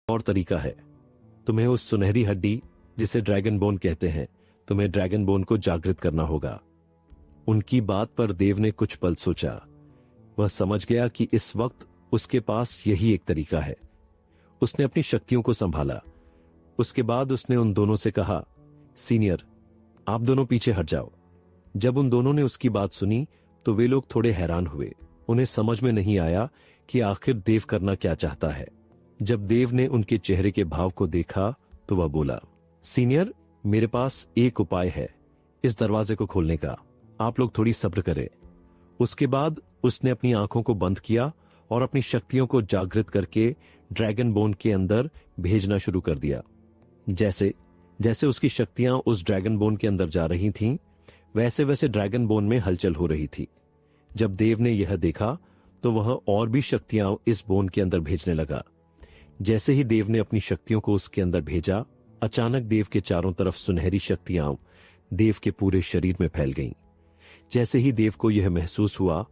और तरीका है। तुम्हें उस सुनहरी हड्डी जिसे ड्रैगन बोन कहते हैं, तुम्हें ड्रैगन बोन को जागृत करना होगा। उनकी बात पर देव ने कुछ पल सोचा। वह समझ गया कि इस वक्त उसके पास यही एक तरीका है। उसने अपनी शक्तियों को संभाला। उसके बाद उसने उन दोनों से कहा, सीनियर, आप दोनों पीछे हट जाओ। जब उन दोनों ने उसकी बात सुनी तो वे लोग थोड़े हैरान हुए। उन्हें समझ में नहीं आया कि आखिर देव करना क्या चाहता है। जब देव ने उनके चेहरे के भाव को देखा तो वह बोला, सीनियर, मेरे पास एक उपाय है इस दरवाजे को खोलने का। आप लोग थोड़ी सब्र करें। उसके बाद उसने अपनी आंखों को बंद किया और अपनी शक्तियों को जागृत करके ड्रैगन बोन के अंदर भेजना शुरू कर दिया। जैसे जैसे उसकी शक्तियां उस ड्रैगन बोन के अंदर जा रही थीं, वैसे वैसे ड्रैगन बोन में हलचल हो रही थी। जब देव ने यह देखा तो वह और भी शक्तियां इस बोन के अंदर भेजने लगा। जैसे ही देव ने अपनी शक्तियों को उसके अंदर भेजा, अचानक देव के चारों तरफ सुनहरी शक्तियां देव के पूरे शरीर में फैल गईं। जैसे ही देव को यह महसूस हुआ,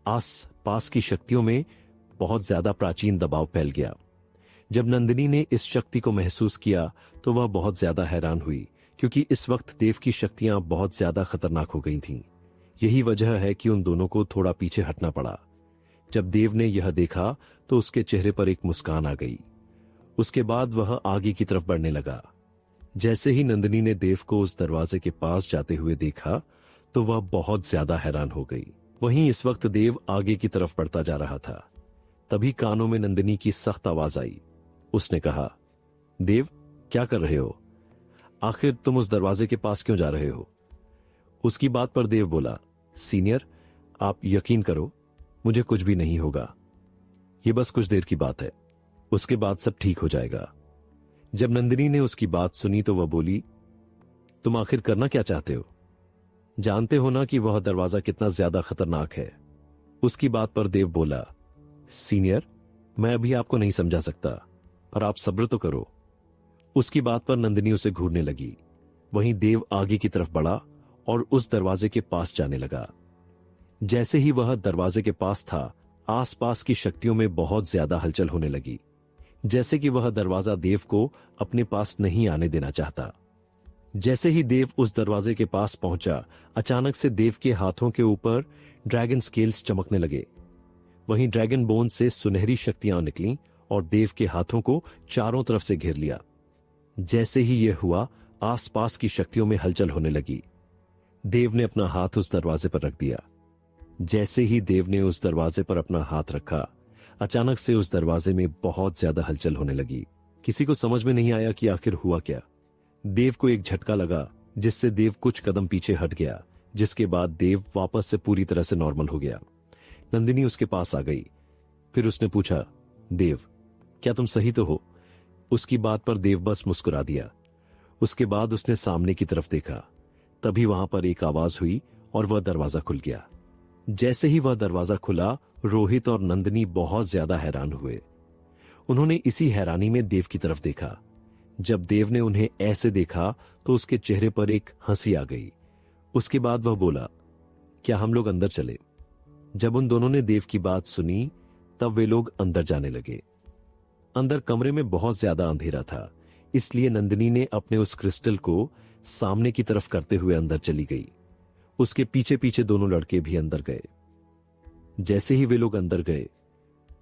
आस पास की शक्तियों में बहुत ज्यादा प्राचीन दबाव फैल गया। जब नंदिनी ने इस शक्ति को महसूस किया तो वह बहुत ज्यादा हैरान हुई, क्योंकि इस वक्त देव की शक्तियां बहुत ज्यादा खतरनाक हो गई थीं। यही वजह है कि उन दोनों को थोड़ा पीछे हटना पड़ा। जब देव ने यह देखा तो उसके चेहरे पर एक मुस्कान आ गई। उसके बाद वह आगे की तरफ बढ़ने लगा। जैसे ही नंदिनी ने देव को उस दरवाजे के पास जाते हुए देखा तो वह बहुत ज्यादा हैरान हो गई। वहीं इस वक्त देव आगे की तरफ बढ़ता जा रहा था। तभी कानों में नंदिनी की सख्त आवाज आई। उसने कहा, देव, क्या कर रहे हो? आखिर तुम उस दरवाजे के पास क्यों जा रहे हो? उसकी बात पर देव बोला, सीनियर, आप यकीन करो, मुझे कुछ भी नहीं होगा। ये बस कुछ देर की बात है, उसके बाद सब ठीक हो जाएगा। जब नंदिनी ने उसकी बात सुनी तो वह बोली, तुम आखिर करना क्या चाहते हो? जानते हो ना कि वह दरवाजा कितना ज्यादा खतरनाक है। उसकी बात पर देव बोला, सीनियर, मैं अभी आपको नहीं समझा सकता, पर आप सब्र तो करो। उसकी बात पर नंदिनी उसे घूरने लगी। वहीं देव आगे की तरफ बढ़ा और उस दरवाजे के पास जाने लगा। जैसे ही वह दरवाजे के पास था, आसपास की शक्तियों में बहुत ज्यादा हलचल होने लगी, जैसे कि वह दरवाजा देव को अपने पास नहीं आने देना चाहता। जैसे ही देव उस दरवाजे के पास पहुंचा, अचानक से देव के हाथों के ऊपर ड्रैगन स्केल्स चमकने लगे। वहीं ड्रैगन बोन से सुनहरी शक्तियां निकलीं और देव के हाथों को चारों तरफ से घेर लिया। जैसे ही यह हुआ, आसपास की शक्तियों में हलचल होने लगी। देव ने अपना हाथ उस दरवाजे पर रख दिया। जैसे ही देव ने उस दरवाजे पर अपना हाथ रखा, अचानक से उस दरवाजे में बहुत ज्यादा हलचल होने लगी। किसी को समझ में नहीं आया कि आखिर हुआ क्या। देव को एक झटका लगा, जिससे देव कुछ कदम पीछे हट गया, जिसके बाद देव वापस से पूरी तरह से नॉर्मल हो गया। नंदिनी उसके पास आ गई। फिर उसने पूछा, देव, क्या तुम सही तो हो? उसकी बात पर देव बस मुस्कुरा दिया। उसके बाद उसने सामने की तरफ देखा। तभी वहां पर एक आवाज हुई और वह दरवाजा खुल गया। जैसे ही वह दरवाजा खुला, रोहित और नंदिनी बहुत ज्यादा हैरान हुए। उन्होंने इसी हैरानी में देव की तरफ देखा। जब देव ने उन्हें ऐसे देखा तो उसके चेहरे पर एक हंसी आ गई। उसके बाद वह बोला, क्या हम लोग अंदर चले? जब उन दोनों ने देव की बात सुनी, तब वे लोग अंदर जाने लगे। अंदर कमरे में बहुत ज्यादा अंधेरा था, इसलिए नंदिनी ने अपने उस क्रिस्टल को सामने की तरफ करते हुए अंदर चली गई। उसके पीछे पीछे दोनों लड़के भी अंदर गए। जैसे ही वे लोग अंदर गए,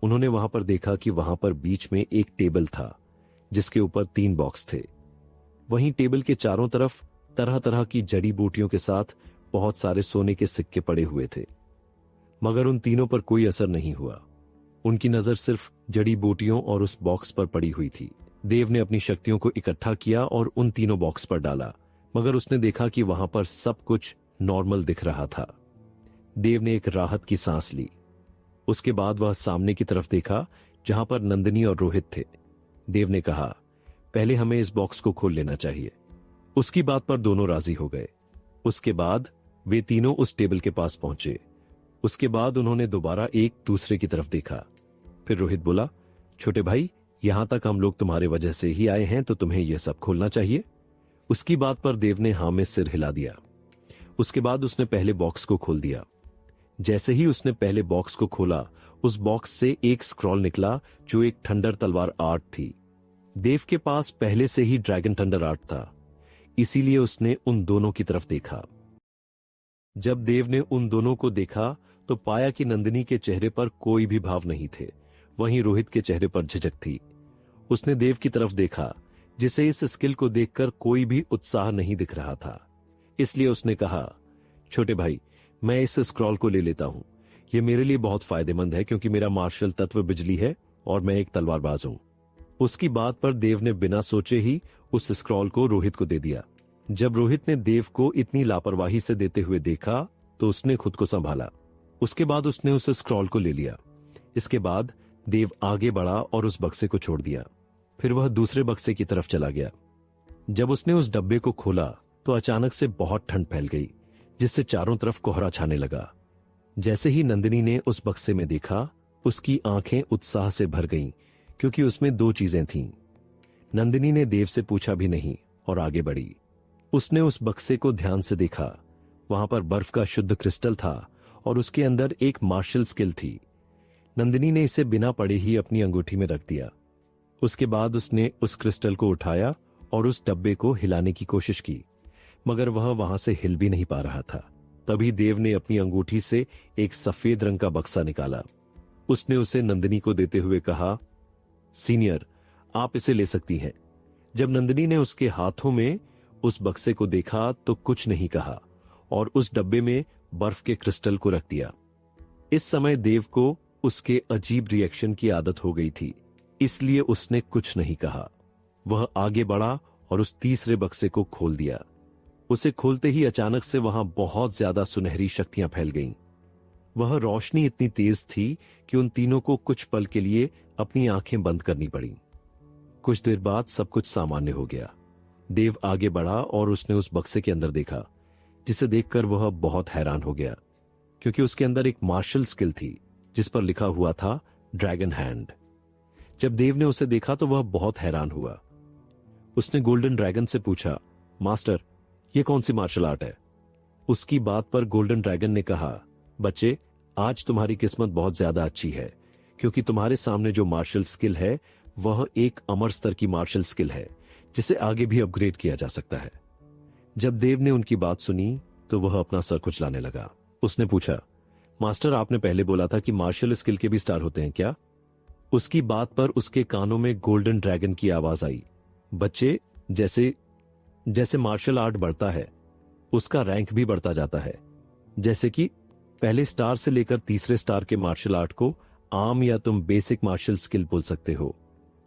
उन्होंने वहां पर देखा कि वहां पर बीच में एक टेबल था, जिसके ऊपर 3 बॉक्स थे। वहीं टेबल के चारों तरफ तरह तरह की जड़ी बूटियों के साथ बहुत सारे सोने के सिक्के पड़े हुए थे, मगर उन तीनों पर कोई असर नहीं हुआ। उनकी नजर सिर्फ जड़ी बूटियों और उस बॉक्स पर पड़ी हुई थी। देव ने अपनी शक्तियों को इकट्ठा किया और उन तीनों बॉक्स पर डाला, मगर उसने देखा कि वहां पर सब कुछ नॉर्मल दिख रहा था। देव ने एक राहत की सांस ली। उसके बाद वह सामने की तरफ देखा, जहां पर नंदिनी और रोहित थे। देव ने कहा, पहले हमें इस बॉक्स को खोल लेना चाहिए। उसकी बात पर दोनों राजी हो गए। उसके बाद वे तीनों उस टेबल के पास पहुंचे। उसके बाद उन्होंने दोबारा एक दूसरे की तरफ देखा। फिर रोहित बोला, छोटे भाई, यहां तक हम लोग तुम्हारे वजह से ही आए हैं, तो तुम्हें यह सब खोलना चाहिए। उसकी बात पर देव ने हाँ में सिर हिला दिया। उसके बाद उसने पहले बॉक्स को खोल दिया। जैसे ही उसने पहले बॉक्स को खोला, उस बॉक्स से एक स्क्रॉल निकला जो एक थंडर तलवार आर्ट थी। देव के पास पहले से ही ड्रैगन थंडर आर्ट था, इसीलिए उसने उन दोनों की तरफ देखा। जब देव ने उन दोनों को देखा तो पाया कि नंदिनी के चेहरे पर कोई भी भाव नहीं थे, वहीं रोहित के चेहरे पर झिझक थी। उसने देव की तरफ देखा, जिसे इस स्किल को देखकर कोई भी उत्साह नहीं दिख रहा था, इसलिए उसने कहा, छोटे भाई, मैं इस स्क्रॉल को ले लेता हूं। यह मेरे लिए बहुत फायदेमंद है क्योंकि मेरा मार्शल तत्व बिजली है और मैं एक तलवारबाज हूं। उसकी बात पर देव ने बिना सोचे ही उस स्क्रॉल को रोहित को दे दिया। जब रोहित ने देव को इतनी लापरवाही से देते हुए देखा तो उसने खुद को संभाला। उसके बाद उसने उस स्क्रॉल को ले लिया। इसके बाद देव आगे बढ़ा और उस बक्से को छोड़ दिया। फिर वह दूसरे बक्से की तरफ चला गया। जब उसने उस डब्बे को खोला तो अचानक से बहुत ठंड फैल गई, जिससे चारों तरफ कोहरा छाने लगा। जैसे ही नंदिनी ने उस बक्से में देखा, उसकी आंखें उत्साह से भर गईं, क्योंकि उसमें 2 चीजें थीं। नंदिनी ने देव से पूछा भी नहीं और आगे बढ़ी। उसने उस बक्से को ध्यान से देखा। वहां पर बर्फ का शुद्ध क्रिस्टल था और उसके अंदर एक मार्शल स्किल थी। नंदिनी ने इसे बिना पढ़े ही अपनी अंगूठी में रख दिया। उसके बाद उसने उस क्रिस्टल को उठाया और उस डब्बे को हिलाने की कोशिश की, मगर वह वहां से हिल भी नहीं पा रहा था। तभी देव ने अपनी अंगूठी से एक सफेद रंग का बक्सा निकाला। उसने उसे नंदिनी को देते हुए कहा, सीनियर, आप इसे ले सकती हैं। जब नंदिनी ने उसके हाथों में उस बक्से को देखा तो कुछ नहीं कहा और उस डब्बे में बर्फ के क्रिस्टल को रख दिया। इस समय देव को उसके अजीब रिएक्शन की आदत हो गई थी, इसलिए उसने कुछ नहीं कहा। वह आगे बढ़ा और उस तीसरे बक्से को खोल दिया। उसे खोलते ही अचानक से वहां बहुत ज्यादा सुनहरी शक्तियां फैल गईं। वह रोशनी इतनी तेज थी कि उन तीनों को कुछ पल के लिए अपनी आंखें बंद करनी पड़ी। कुछ देर बाद सब कुछ सामान्य हो गया। देव आगे बढ़ा और उसने उस बक्से के अंदर देखा, जिसे देखकर वह बहुत हैरान हो गया, क्योंकि उसके अंदर एक मार्शल स्किल थी जिस पर लिखा हुआ था ड्रैगन हैंड। जब देव ने उसे देखा तो वह बहुत हैरान हुआ। उसने गोल्डन ड्रैगन से पूछा, मास्टर, यह कौन सी मार्शल आर्ट है? उसकी बात पर गोल्डन ड्रैगन ने कहा, बच्चे, आज तुम्हारी किस्मत बहुत ज्यादा अच्छी है, क्योंकि तुम्हारे सामने जो मार्शल स्किल है वह एक अमर स्तर की मार्शल स्किल है, जिसे आगे भी अपग्रेड किया जा सकता है। जब देव ने उनकी बात सुनी तो वह अपना सर कुचलाने लगा। उसने पूछा, मास्टर, आपने पहले बोला था कि मार्शल स्किल के भी स्टार होते हैं क्या? उसकी बात पर उसके कानों में गोल्डन ड्रैगन की आवाज आई, बच्चे, जैसे जैसे मार्शल आर्ट बढ़ता है उसका रैंक भी बढ़ता जाता है। जैसे कि पहले स्टार से लेकर तीसरे स्टार के मार्शल आर्ट को आम या तुम बेसिक मार्शल स्किल बोल सकते हो।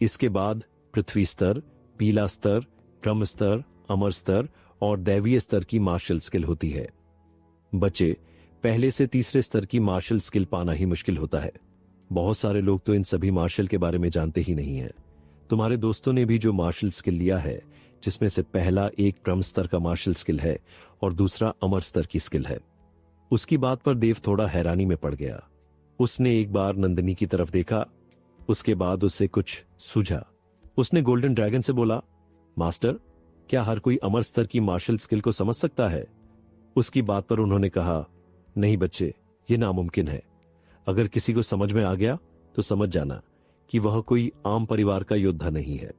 इसके बाद पृथ्वी स्तर, पीला स्तर, ब्रह्म स्तर, अमर स्तर और दैवीय स्तर की मार्शल स्किल होती है। बच्चे, पहले से तीसरे स्तर की मार्शल स्किल पाना ही मुश्किल होता है। बहुत सारे लोग तो इन सभी मार्शल के बारे में जानते ही नहीं हैं। तुम्हारे दोस्तों ने भी जो मार्शल स्किल लिया है, जिसमें से पहला एक ब्रह्म स्तर का मार्शल स्किल है और दूसरा अमर स्तर की स्किल है। उसकी बात पर देव थोड़ा हैरानी में पड़ गया। उसने एक बार नंदिनी की तरफ देखा, उसके बाद उसे कुछ सूझा। उसने गोल्डन ड्रैगन से बोला, मास्टर, क्या हर कोई अमर स्तर की मार्शल स्किल को समझ सकता है? उसकी बात पर उन्होंने कहा, नहीं बच्चे, ये नामुमकिन है। अगर किसी को समझ में आ गया तो समझ जाना कि वह कोई आम परिवार का योद्धा नहीं है।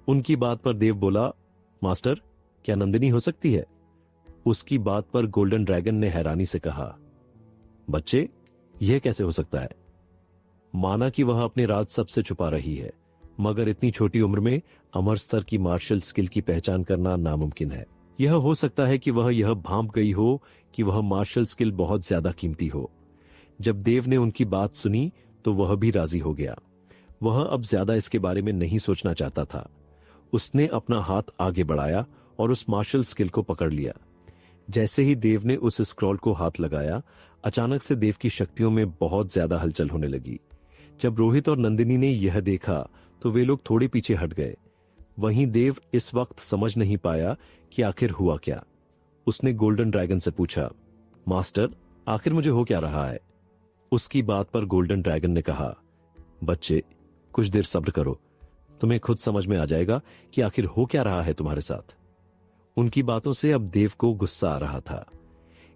उनकी बात पर देव बोला, मास्टर, क्या नंदिनी हो सकती है? उसकी बात पर गोल्डन ड्रैगन ने हैरानी से कहा, बच्चे, यह कैसे हो सकता है? माना कि वह अपने राज सबसे छुपा रही है, मगर इतनी छोटी उम्र में अमर स्तर की मार्शल स्किल की पहचान करना नामुमकिन है। यह हो सकता है कि वह यह भांप गई हो कि वह मार्शल स्किल बहुत ज्यादा कीमती हो। जब देव ने उनकी बात सुनी तो वह भी राजी हो गया। वह अब ज्यादा इसके बारे में नहीं सोचना चाहता था। उसने अपना हाथ आगे बढ़ाया और उस मार्शल स्किल को पकड़ लिया। जैसे ही देव ने उस स्क्रॉल को हाथ लगाया, अचानक से देव की शक्तियों में बहुत ज्यादा हलचल होने लगी। जब रोहित और नंदिनी ने यह देखा तो वे लोग थोड़े पीछे हट गए। वहीं देव इस वक्त समझ नहीं पाया कि आखिर हुआ क्या। उसने गोल्डन ड्रैगन से पूछा, मास्टर, आखिर मुझे हो क्या रहा है? उसकी बात पर गोल्डन ड्रैगन ने कहा, बच्चे, कुछ देर सब्र करो, तुम्हें खुद समझ में आ जाएगा कि आखिर हो क्या रहा है तुम्हारे साथ। उनकी बातों से अब देव को गुस्सा आ रहा था।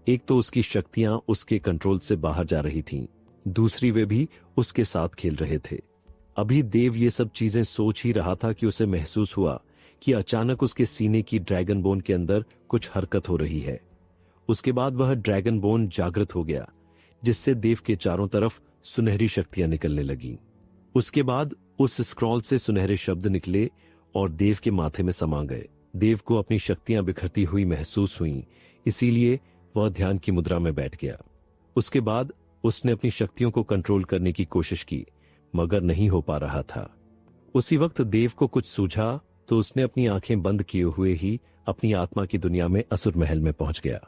एक तो उसकी शक्तियां उसके कंट्रोल से बाहर जा रही थीं, दूसरी वे भी उसके साथ खेल रहे थे। अभी देव ये सब चीजें सोच ही रहा था कि उसे महसूस हुआ कि अचानक उसके सीने की ड्रैगन बोन के अंदर कुछ हरकत हो रही है। उसके बाद वह ड्रैगन बोन जागृत हो गया, जिससे देव के चारों तरफ सुनहरी शक्तियां निकलने लगीं। उसके बाद उस स्क्रॉल से सुनहरे शब्द निकले और देव के माथे में समा गए। देव को अपनी शक्तियां बिखरती हुई महसूस हुईं, इसीलिए वह ध्यान की मुद्रा में बैठ गया। उसके बाद उसने अपनी शक्तियों को कंट्रोल करने की कोशिश की, मगर नहीं हो पा रहा था। उसी वक्त देव को कुछ सूझा तो उसने अपनी आंखें बंद किए हुए ही अपनी आत्मा की दुनिया में असुर महल में पहुंच गया।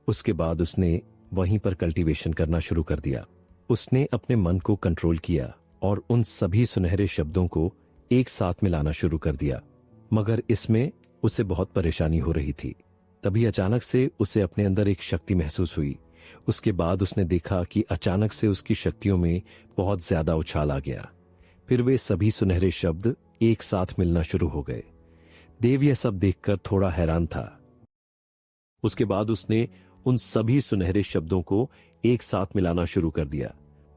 उसके बाद उसने वहीं पर कल्टीवेशन करना शुरू कर दिया। उसने अपने मन को कंट्रोल किया और उन सभी सुनहरे शब्दों को एक साथ मिलाना शुरू कर दिया, मगर इसमें उसे बहुत परेशानी हो रही थी। तभी अचानक से उसे अपने अंदर एक शक्ति महसूस हुई। उसके बाद उसने देखा कि अचानक से उसकी शक्तियों में बहुत ज्यादा उछाल आ गया। फिर वे सभी सुनहरे शब्द एक साथ मिलना शुरू हो गए। देव यह सब देखकर थोड़ा हैरान था। उसके बाद उसने उन सभी सुनहरे शब्दों को एक साथ मिलाना शुरू कर दिया,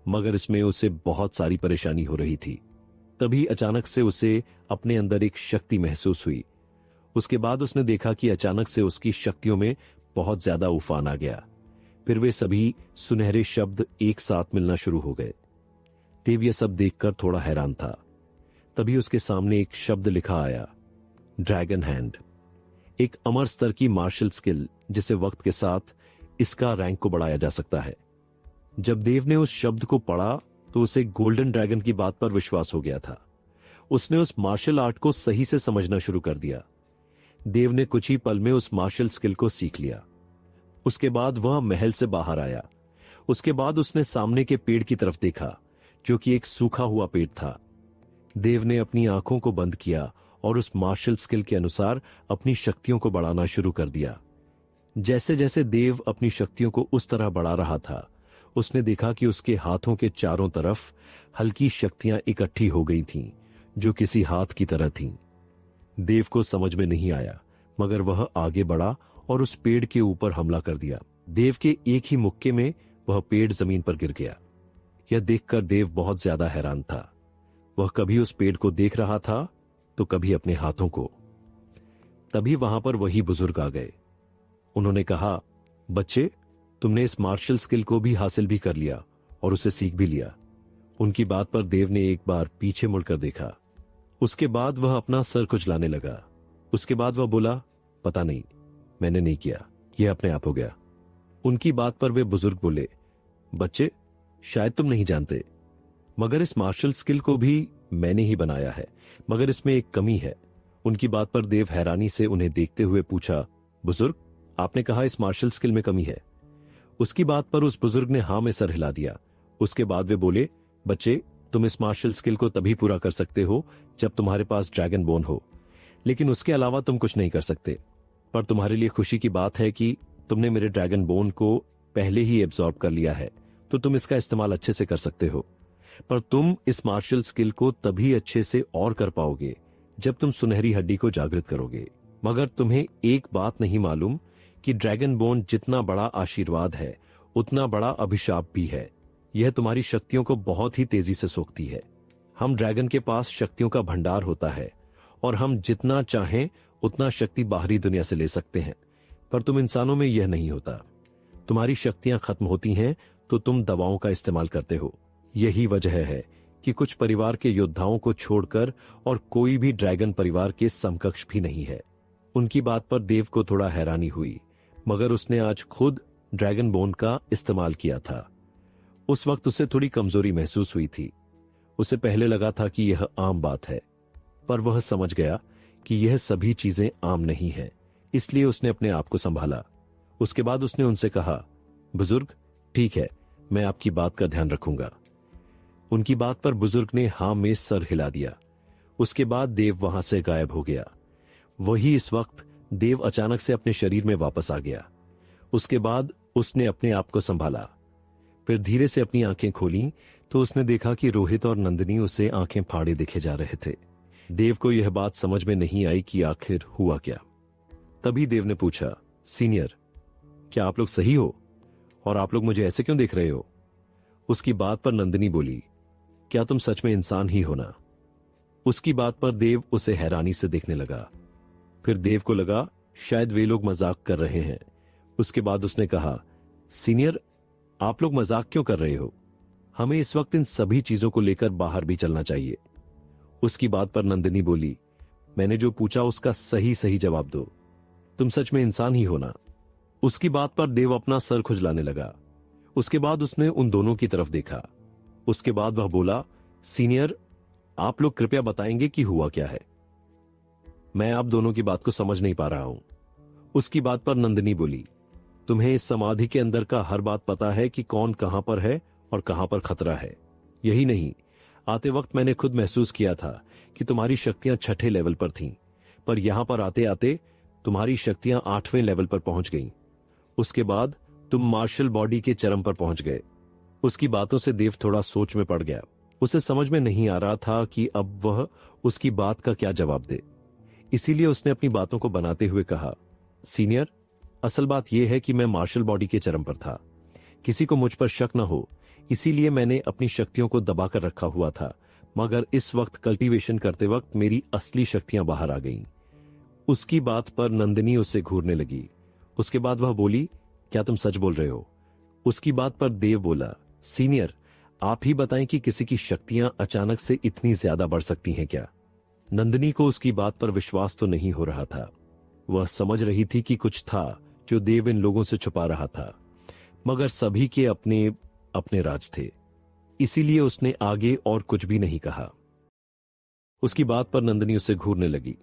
मगर इसमें उसे बहुत सारी परेशानी हो रही थी। तभी अचानक से उसे अपने अंदर एक शक्ति महसूस हुई। उसके बाद उसने देखा कि अचानक से उसकी शक्तियों में बहुत ज्यादा उफान आ गया। फिर वे सभी सुनहरे शब्द एक साथ मिलना शुरू हो गए। देव यह सब देखकर थोड़ा हैरान था। तभी उसके सामने एक शब्द लिखा आया, ड्रैगन हैंड। एक अमर स्तर की मार्शल स्किल, जिसे वक्त के साथ इसका रैंक को बढ़ाया जा सकता है। जब देव ने उस शब्द को पढ़ा तो उसे गोल्डन ड्रैगन की बात पर विश्वास हो गया था। उसने उस मार्शल आर्ट को सही से समझना शुरू कर दिया। देव ने कुछ ही पल में उस मार्शल स्किल को सीख लिया। उसके बाद वह महल से बाहर आया। उसके बाद उसने सामने के पेड़ की तरफ देखा, जो कि एक सूखा हुआ पेड़ था। देव ने अपनी आंखों को बंद किया और उस मार्शल स्किल के अनुसार अपनी शक्तियों को बढ़ाना शुरू कर दिया। जैसे जैसे देव अपनी शक्तियों को उस तरह बढ़ा रहा था, उसने देखा कि उसके हाथों के चारों तरफ हल्की शक्तियां इकट्ठी हो गई थीं, जो किसी हाथ की तरह थीं। देव को समझ में नहीं आया, मगर वह आगे बढ़ा और उस पेड़ के ऊपर हमला कर दिया। देव के एक ही मुक्के में वह पेड़ जमीन पर गिर गया। यह देखकर देव बहुत ज्यादा हैरान था। वह कभी उस पेड़ को देख रहा था तो कभी अपने हाथों को। तभी वहां पर वही बुजुर्ग आ गए। उन्होंने कहा, बच्चे, तुमने इस मार्शल स्किल को भी हासिल भी कर लिया और उसे सीख भी लिया। उनकी बात पर देव ने एक बार पीछे मुड़कर देखा। उसके बाद वह अपना सर कुचलाने लगा। उसके बाद वह बोला, पता नहीं, मैंने नहीं किया, यह अपने आप हो गया। उनकी बात पर वे बुजुर्ग बोले, बच्चे, शायद तुम नहीं जानते, मगर इस मार्शल स्किल को भी मैंने ही बनाया है, मगर इसमें एक कमी है। उनकी बात पर देव हैरानी से उन्हें देखते हुए पूछा, बुजुर्ग, आपने कहा इस मार्शल स्किल में कमी है। उसकी बात पर उस बुजुर्ग ने हाँ में सर हिला दिया। उसके बाद वे बोले, बच्चे, तुम इस मार्शल स्किल को तभी पूरा कर सकते हो जब तुम्हारे पास ड्रैगन बोन हो, लेकिन उसके अलावा तुम कुछ नहीं कर सकते। पर तुम्हारे लिए खुशी की बात है कि तुमने मेरे ड्रैगन बोन को पहले ही एब्जॉर्ब कर लिया है, तो तुम इसका इस्तेमाल अच्छे से कर सकते हो। पर तुम इस मार्शल स्किल को तभी अच्छे से और कर पाओगे जब तुम सुनहरी हड्डी को जागृत करोगे। मगर तुम्हें एक बात नहीं मालूम कि ड्रैगन बोन जितना बड़ा आशीर्वाद है, उतना बड़ा अभिशाप भी है। यह तुम्हारी शक्तियों को बहुत ही तेजी से सोखती है। हम ड्रैगन के पास शक्तियों का भंडार होता है और हम जितना चाहें उतना शक्ति बाहरी दुनिया से ले सकते हैं, पर तुम इंसानों में यह नहीं होता। तुम्हारी शक्तियां खत्म होती हैं तो तुम दवाओं का इस्तेमाल करते हो। यही वजह है कि कुछ परिवार के योद्धाओं को छोड़कर और कोई भी ड्रैगन परिवार के समकक्ष भी नहीं है। उनकी बात पर देव को थोड़ा हैरानी हुई, मगर उसने आज खुद ड्रैगन बोन का इस्तेमाल किया था। उस वक्त उसे थोड़ी कमजोरी महसूस हुई थी। उसे पहले लगा था कि यह आम बात है, पर वह समझ गया कि यह सभी चीजें आम नहीं है, इसलिए उसने अपने आप को संभाला। उसके बाद उसने उनसे कहा, बुजुर्ग, ठीक है, मैं आपकी बात का ध्यान रखूंगा। उनकी बात पर बुजुर्ग ने हाँ में सर हिला दिया। उसके बाद देव वहां से गायब हो गया। वही इस वक्त देव अचानक से अपने शरीर में वापस आ गया। उसके बाद उसने अपने आप को संभाला। फिर धीरे से अपनी आंखें खोली तो उसने देखा कि रोहित और नंदिनी उसे आंखें फाड़े देखे जा रहे थे। देव को यह बात समझ में नहीं आई कि आखिर हुआ क्या। तभी देव ने पूछा, सीनियर, क्या आप लोग सही हो और आप लोग मुझे ऐसे क्यों देख रहे हो? उसकी बात पर नंदिनी बोली, क्या तुम सच में इंसान ही हो ना? उसकी बात पर देव उसे हैरानी से देखने लगा। फिर देव को लगा शायद वे लोग मजाक कर रहे हैं। उसके बाद उसने कहा, सीनियर, आप लोग मजाक क्यों कर रहे हो? हमें इस वक्त इन सभी चीजों को लेकर बाहर भी चलना चाहिए। उसकी बात पर नंदिनी बोली, मैंने जो पूछा उसका सही सही जवाब दो। तुम सच में इंसान ही हो ना? उसकी बात पर देव अपना सर खुजलाने लगा। उसके बाद उसने उन दोनों की तरफ देखा। उसके बाद वह बोला, सीनियर, आप लोग कृपया बताएंगे कि हुआ क्या है? मैं आप दोनों की बात को समझ नहीं पा रहा हूं। उसकी बात पर नंदिनी बोली, तुम्हें इस समाधि के अंदर का हर बात पता है कि कौन कहां पर है और कहां पर खतरा है। यही नहीं, आते वक्त मैंने खुद महसूस किया था कि तुम्हारी शक्तियां 6ठे लेवल पर थीं, पर यहां पर आते आते तुम्हारी शक्तियां 8वें लेवल पर पहुंच गईं। उसके बाद तुम मार्शल बॉडी के चरम पर पहुंच गए। उसकी बातों से देव थोड़ा सोच में पड़ गया। उसे समझ में नहीं आ रहा था कि अब वह उसकी बात का क्या जवाब दे। इसीलिए उसने अपनी बातों को बनाते हुए कहा, सीनियर, असल बात यह है कि मैं मार्शल बॉडी के चरम पर था। किसी को मुझ पर शक न हो, इसीलिए मैंने अपनी शक्तियों को दबाकर रखा हुआ था, मगर इस वक्त कल्टीवेशन करते वक्त मेरी असली शक्तियां बाहर आ गईं। उसकी बात पर नंदिनी उससे घूरने लगी। उसके बाद वह बोली, क्या तुम सच बोल रहे हो? उसकी बात पर देव बोला, सीनियर, आप ही बताएं कि किसी की शक्तियां अचानक से इतनी ज्यादा बढ़ सकती हैं क्या? नंदिनी को उसकी बात पर विश्वास तो नहीं हो रहा था। वह समझ रही थी कि कुछ था जो देव इन लोगों से छुपा रहा था, मगर सभी के अपने अपने राज थे। इसीलिए उसने आगे और कुछ भी नहीं कहा। उसकी बात पर नंदिनी उसे घूरने लगी।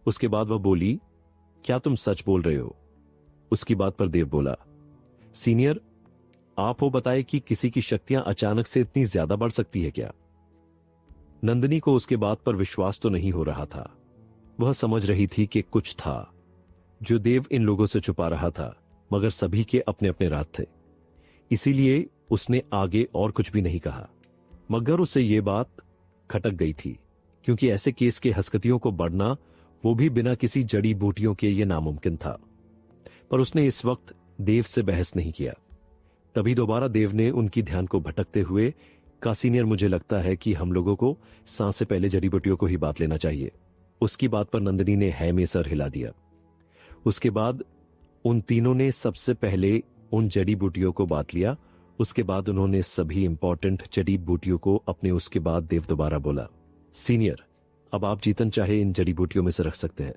उसके बाद वह बोली, क्या तुम सच बोल रहे हो? उसकी बात पर देव बोला, सीनियर, आप वो बताए कि किसी की शक्तियां अचानक से इतनी ज्यादा बढ़ सकती है क्या? नंदिनी को उसके बात पर विश्वास तो नहीं हो रहा था। वह समझ रही थी कि कुछ था जो देव इन लोगों से छुपा रहा था, मगर सभी के अपने अपने राज थे। इसीलिए उसने आगे और कुछ भी नहीं कहा। मगर उसे यह बात खटक गई थी, क्योंकि ऐसे केस के हस्कतियों को बढ़ना, वो भी बिना किसी जड़ी बूटियों के, ये नामुमकिन था। पर उसने इस वक्त देव से बहस नहीं किया। तभी दोबारा देव ने उनकी ध्यान को भटकते हुए कहा, सीनियर, मुझे लगता है कि हम लोगों को सांस से पहले जड़ी बूटियों को ही बात लेना चाहिए। उसकी बात पर नंदिनी ने है में सर हिला दिया। उसके बाद उन तीनों ने सबसे पहले उन जड़ी बूटियों को बात लिया। उसके बाद उन्होंने सभी इंपॉर्टेंट जड़ी बूटियों को अपने। उसके बाद देव दोबारा बोला, सीनियर, अब आप जीतन चाहे इन जड़ी बूटियों में से रख सकते हैं।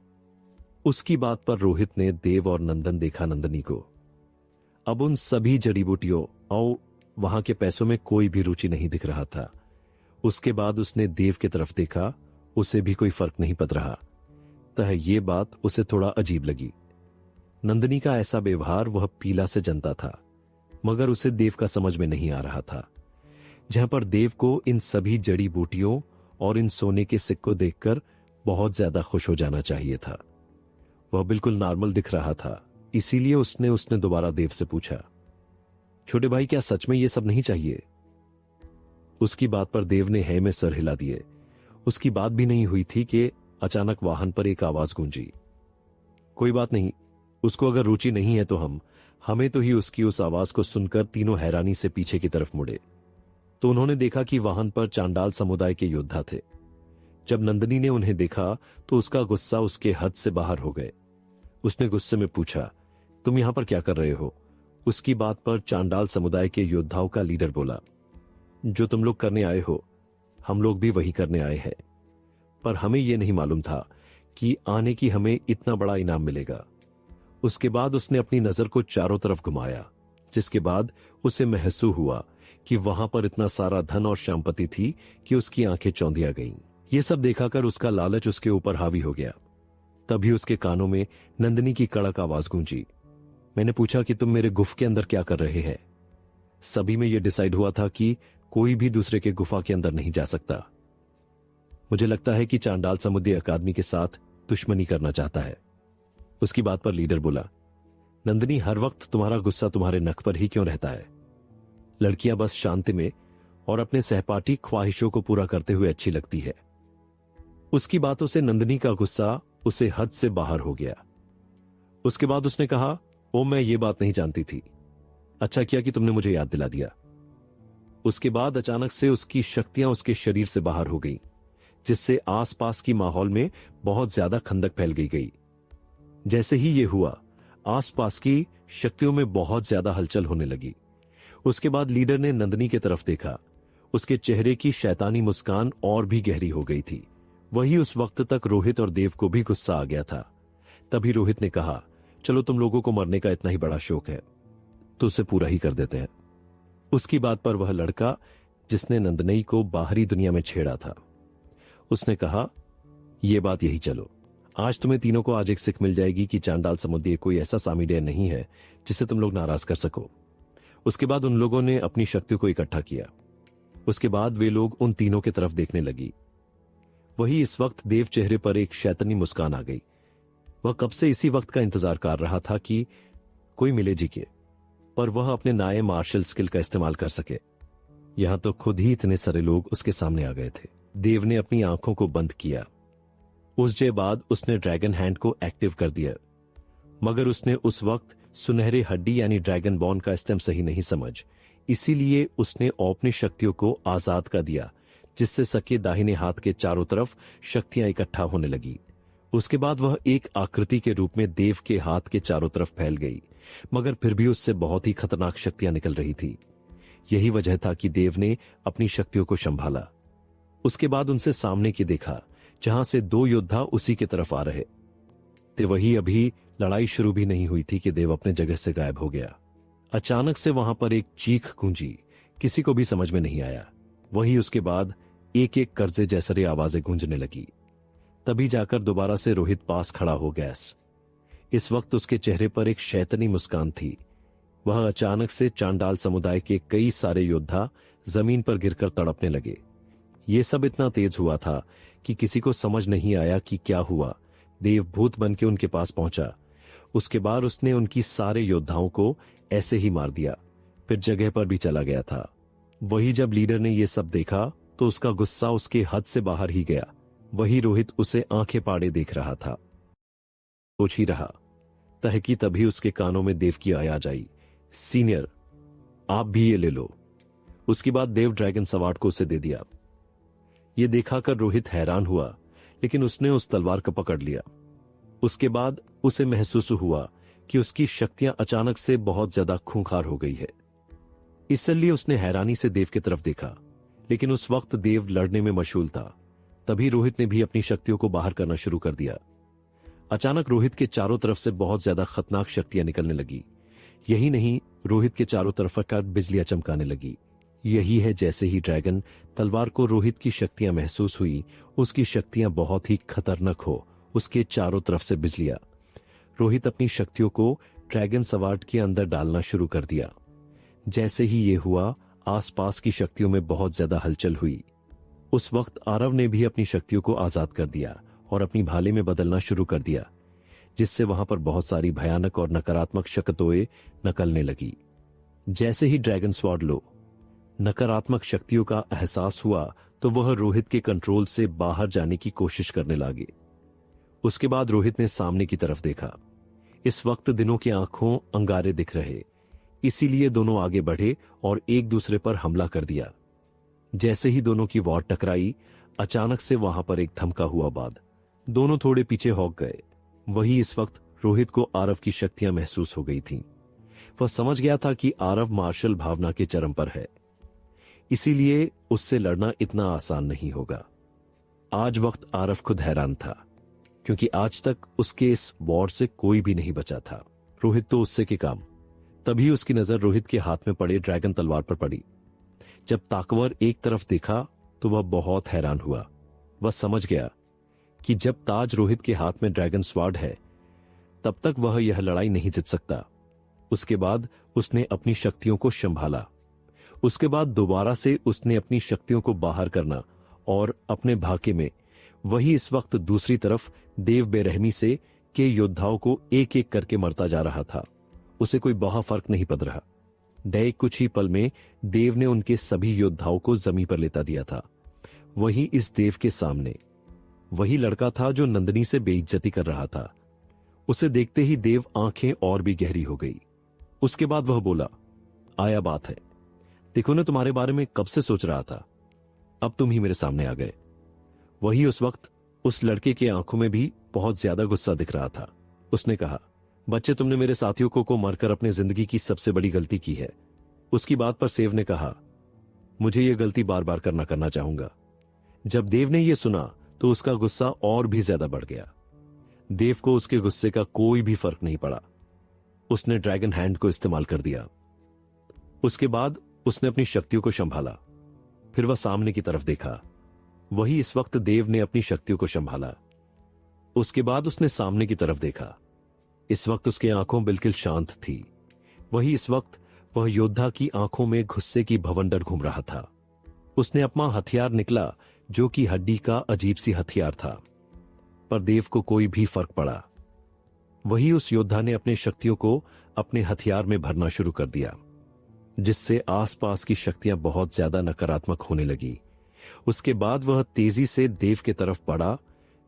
उसकी बात पर रोहित ने देव और नंदन देखा नंदिनी को। अब उन सभी जड़ी बूटियों और वहां के पैसों में कोई भी रुचि नहीं दिख रहा था। उसके बाद उसने देव की तरफ देखा, उसे भी कोई फर्क नहीं पड़ रहा था। यह बात उसे थोड़ा अजीब लगी। नंदिनी का ऐसा व्यवहार, वह पीला से जनता था, मगर उसे देव का समझ में नहीं आ रहा था। जहां पर देव को इन सभी जड़ी बूटियों और इन सोने के सिक्कों देखकर बहुत ज्यादा खुश हो जाना चाहिए था। वह बिल्कुल नॉर्मल दिख रहा था। इसीलिए उसने दोबारा देव से पूछा, छोटे भाई, क्या सच में ये सब नहीं चाहिए? उसकी बात पर देव ने है में सर हिला दिए। उसकी बात भी नहीं हुई थी कि अचानक वाहन पर एक आवाज गूंजी, कोई बात नहीं, उसको अगर रुचि नहीं है तो हमें तो ही। उसकी उस आवाज को सुनकर तीनों हैरानी से पीछे की तरफ मुड़े तो उन्होंने देखा कि वाहन पर चांडाल समुदाय के योद्धा थे। जब नंदिनी ने उन्हें देखा तो उसका गुस्सा उसके हद से बाहर हो गए। उसने गुस्से में पूछा, तुम यहां पर क्या कर रहे हो? उसकी बात पर चांडाल समुदाय के योद्धाओं का लीडर बोला, जो तुम लोग करने आए हो, हम लोग भी वही करने आए हैं, पर हमें यह नहीं मालूम था कि आने की हमें इतना बड़ा इनाम मिलेगा। उसके बाद उसने अपनी नजर को चारों तरफ घुमाया, जिसके बाद उसे महसूस हुआ कि वहां पर इतना सारा धन और संपत्ति थी कि उसकी आंखें चौंधिया गईं। ये सब देखाकर उसका लालच उसके ऊपर हावी हो गया। तभी उसके कानों में नंदिनी की कड़क आवाज गूंजी, मैंने पूछा कि तुम मेरे गुफ के अंदर क्या कर रहे हैं? सभी में यह डिसाइड हुआ था कि कोई भी दूसरे के गुफा के अंदर नहीं जा सकता। मुझे लगता है कि चांडाल समुद्री अकादमी के साथ दुश्मनी करना चाहता है। उसकी बात पर लीडर बोला, नंदिनी, हर वक्त तुम्हारा गुस्सा तुम्हारे नख पर ही क्यों रहता है? लड़कियां बस शांति में और अपने सहपाठी ख्वाहिशों को पूरा करते हुए अच्छी लगती है। उसकी बातों से नंदिनी का गुस्सा उसे हद से बाहर हो गया। उसके बाद उसने कहा, ओ, मैं ये बात नहीं जानती थी। अच्छा किया कि तुमने मुझे याद दिला दिया। उसके बाद अचानक से उसकी शक्तियां उसके शरीर से बाहर हो गईं, जिससे आसपास की माहौल में बहुत ज्यादा खंदक फैल गई। जैसे ही ये हुआ, आसपास की शक्तियों में बहुत ज्यादा हलचल होने लगी। उसके बाद लीडर ने नंदिनी की तरफ देखा। उसके चेहरे की शैतानी मुस्कान और भी गहरी हो गई थी। वही उस वक्त तक रोहित और देव को भी गुस्सा आ गया था। तभी रोहित ने कहा, चलो तुम लोगों को मरने का इतना ही बड़ा शौक है तो उसे पूरा ही कर देते हैं। उसकी बात पर वह लड़का जिसने नंदनई को बाहरी दुनिया में छेड़ा था, उसने कहा, यह बात यही चलो, आज तुम्हें तीनों को आज एक सिख मिल जाएगी कि चांडाल समुद्री कोई ऐसा सामीडेय नहीं है जिसे तुम लोग नाराज कर सको। उसके बाद उन लोगों ने अपनी शक्तियों को इकट्ठा किया। उसके बाद वे लोग उन तीनों की तरफ देखने लगी। वही इस वक्त देव चेहरे पर एक शैतानी मुस्कान आ गई। वह कब से इसी वक्त का इंतजार कर रहा था कि कोई मिले जी के, पर वह अपने नए मार्शल स्किल का इस्तेमाल कर सके। यहां तो खुद ही इतने सारे लोग उसके सामने आ गए थे। देव ने अपनी आंखों को बंद किया। उस जे बाद उसने ड्रैगन हैंड को एक्टिव कर दिया, मगर उसने उस वक्त सुनहरे हड्डी यानी ड्रैगन बॉन का इस्तेमाल सही नहीं समझ, इसीलिए उसने अपनी शक्तियों को आजाद कर दिया, जिससे सके दाहिने हाथ के चारों तरफ शक्तियां इकट्ठा होने लगी। उसके बाद वह एक आकृति के रूप में देव के हाथ के चारों तरफ फैल गई, मगर फिर भी उससे बहुत ही खतरनाक शक्तियां निकल रही थी। यही वजह था कि देव ने अपनी शक्तियों को संभाला। उसके बाद उनसे सामने की देखा, जहां से दो योद्धा उसी की तरफ आ रहे थे। वही अभी लड़ाई शुरू भी नहीं हुई थी कि देव अपने जगह से गायब हो गया। अचानक से वहां पर एक चीख गूंजी, किसी को भी समझ में नहीं आया। वही उसके बाद एक एक कर्जे जैसी आवाजें गूंजने लगी। तभी जाकर दोबारा से रोहित पास खड़ा हो गया। इस वक्त उसके चेहरे पर एक शैतानी मुस्कान थी। वह अचानक से चांडाल समुदाय के कई सारे योद्धा जमीन पर गिरकर तड़पने लगे। ये सब इतना तेज हुआ था कि किसी को समझ नहीं आया कि क्या हुआ। देव भूत बन के उनके पास पहुंचा। उसके बाद उसने उनकी सारे योद्धाओं को ऐसे ही मार दिया, फिर जगह पर भी चला गया था। वही जब लीडर ने यह सब देखा तो उसका गुस्सा उसके हद से बाहर ही गया। वही रोहित उसे आंखें पाड़े देख रहा था। सोच ही रहा था कि तभी उसके कानों में देव की आवाज आई, सीनियर आप भी ये ले लो। उसके बाद देव ड्रैगन सवार्ड को उसे दे दिया। ये देखा कर रोहित हैरान हुआ, लेकिन उसने उस तलवार को पकड़ लिया। उसके बाद उसे महसूस हुआ कि उसकी शक्तियां अचानक से बहुत ज्यादा खूंखार हो गई है। इसलिए उसने हैरानी से देव की तरफ देखा, लेकिन उस वक्त देव लड़ने में मशगूल था। तभी रोहित ने भी अपनी शक्तियों को बाहर करना शुरू कर दिया। अचानक रोहित के चारों तरफ से बहुत ज्यादा खतरनाक शक्तियां निकलने लगी। यही नहीं, रोहित के चारों तरफ का बिजलियां चमकाने लगी। यही है जैसे ही ड्रैगन तलवार को रोहित की शक्तियां महसूस हुई, उसकी शक्तियां बहुत ही खतरनाक हो, उसके चारों तरफ से बिजलियां। रोहित अपनी शक्तियों को ड्रैगन सवार्ड के अंदर डालना शुरू कर दिया। जैसे ही ये हुआ, आसपास की शक्तियों में बहुत ज्यादा हलचल हुई। उस वक्त आरव ने भी अपनी शक्तियों को आजाद कर दिया और अपनी भाले में बदलना शुरू कर दिया, जिससे वहां पर बहुत सारी भयानक और नकारात्मक शक्तियां निकलने लगी। जैसे ही ड्रैगन स्वॉर्ड लो नकारात्मक शक्तियों का एहसास हुआ तो वह रोहित के कंट्रोल से बाहर जाने की कोशिश करने लगे। उसके बाद रोहित ने सामने की तरफ देखा। इस वक्त दिनों की आंखों अंगारे दिख रहे, इसीलिए दोनों आगे बढ़े और एक दूसरे पर हमला कर दिया। जैसे ही दोनों की वॉर टकराई, अचानक से वहां पर एक धमका हुआ बाद दोनों थोड़े पीछे हट गए। वही इस वक्त रोहित को आरव की शक्तियां महसूस हो गई थीं। वह समझ गया था कि आरव मार्शल भावना के चरम पर है, इसीलिए उससे लड़ना इतना आसान नहीं होगा। आज वक्त आरव खुद हैरान था, क्योंकि आज तक उसके इस वॉर से कोई भी नहीं बचा था। रोहित तो उससे के काम। तभी उसकी नजर रोहित के हाथ में पड़े ड्रैगन तलवार पर पड़ी। जब ताकवर एक तरफ देखा तो वह बहुत हैरान हुआ। वह समझ गया कि जब ताज रोहित के हाथ में ड्रैगन स्वॉर्ड है, तब तक वह यह लड़ाई नहीं जीत सकता। उसके बाद उसने अपनी शक्तियों को संभाला। उसके बाद दोबारा से उसने अपनी शक्तियों को बाहर करना और अपने भागे में। वही इस वक्त दूसरी तरफ देव बेरहमी से के योद्धाओं को एक एक करके मरता जा रहा था। उसे कोई बहुत फर्क नहीं पड़ रहा। डे कुछ ही पल में देव ने उनके सभी योद्धाओं को जमीन पर लेटा दिया था। वही इस देव के सामने वही लड़का था जो नंदिनी से बेइज्जती कर रहा था। उसे देखते ही देव आंखें और भी गहरी हो गई। उसके बाद वह बोला, आया बात है, देखो ना, तुम्हारे बारे में कब से सोच रहा था, अब तुम ही मेरे सामने आ गए। वही उस वक्त उस लड़के की आंखों में भी बहुत ज्यादा गुस्सा दिख रहा था। उसने कहा, बच्चे, तुमने मेरे साथियों को मारकर अपने जिंदगी की सबसे बड़ी गलती की है। उसकी बात पर सेव ने कहा, मुझे यह गलती बार बार करना चाहूंगा। जब देव ने यह सुना तो उसका गुस्सा और भी ज्यादा बढ़ गया। देव को उसके गुस्से का कोई भी फर्क नहीं पड़ा। उसने ड्रैगन हैंड को इस्तेमाल कर दिया। उसके बाद उसने अपनी शक्तियों को संभाला। फिर वह सामने की तरफ देखा। वही इस वक्त देव ने अपनी शक्तियों को संभाला। उसके बाद उसने सामने की तरफ देखा। इस वक्त उसकी आंखों बिल्कुल शांत थी। वही इस वक्त वह योद्धा की आंखों में गुस्से की भवंडर घूम रहा था। उसने अपना हथियार निकला, जो कि हड्डी का अजीब सी हथियार था, पर देव को कोई भी फर्क पड़ा। वही उस योद्धा ने अपने शक्तियों को अपने हथियार में भरना शुरू कर दिया, जिससे आसपास की शक्तियां बहुत ज्यादा नकारात्मक होने लगी। उसके बाद वह तेजी से देव के तरफ बढ़ा।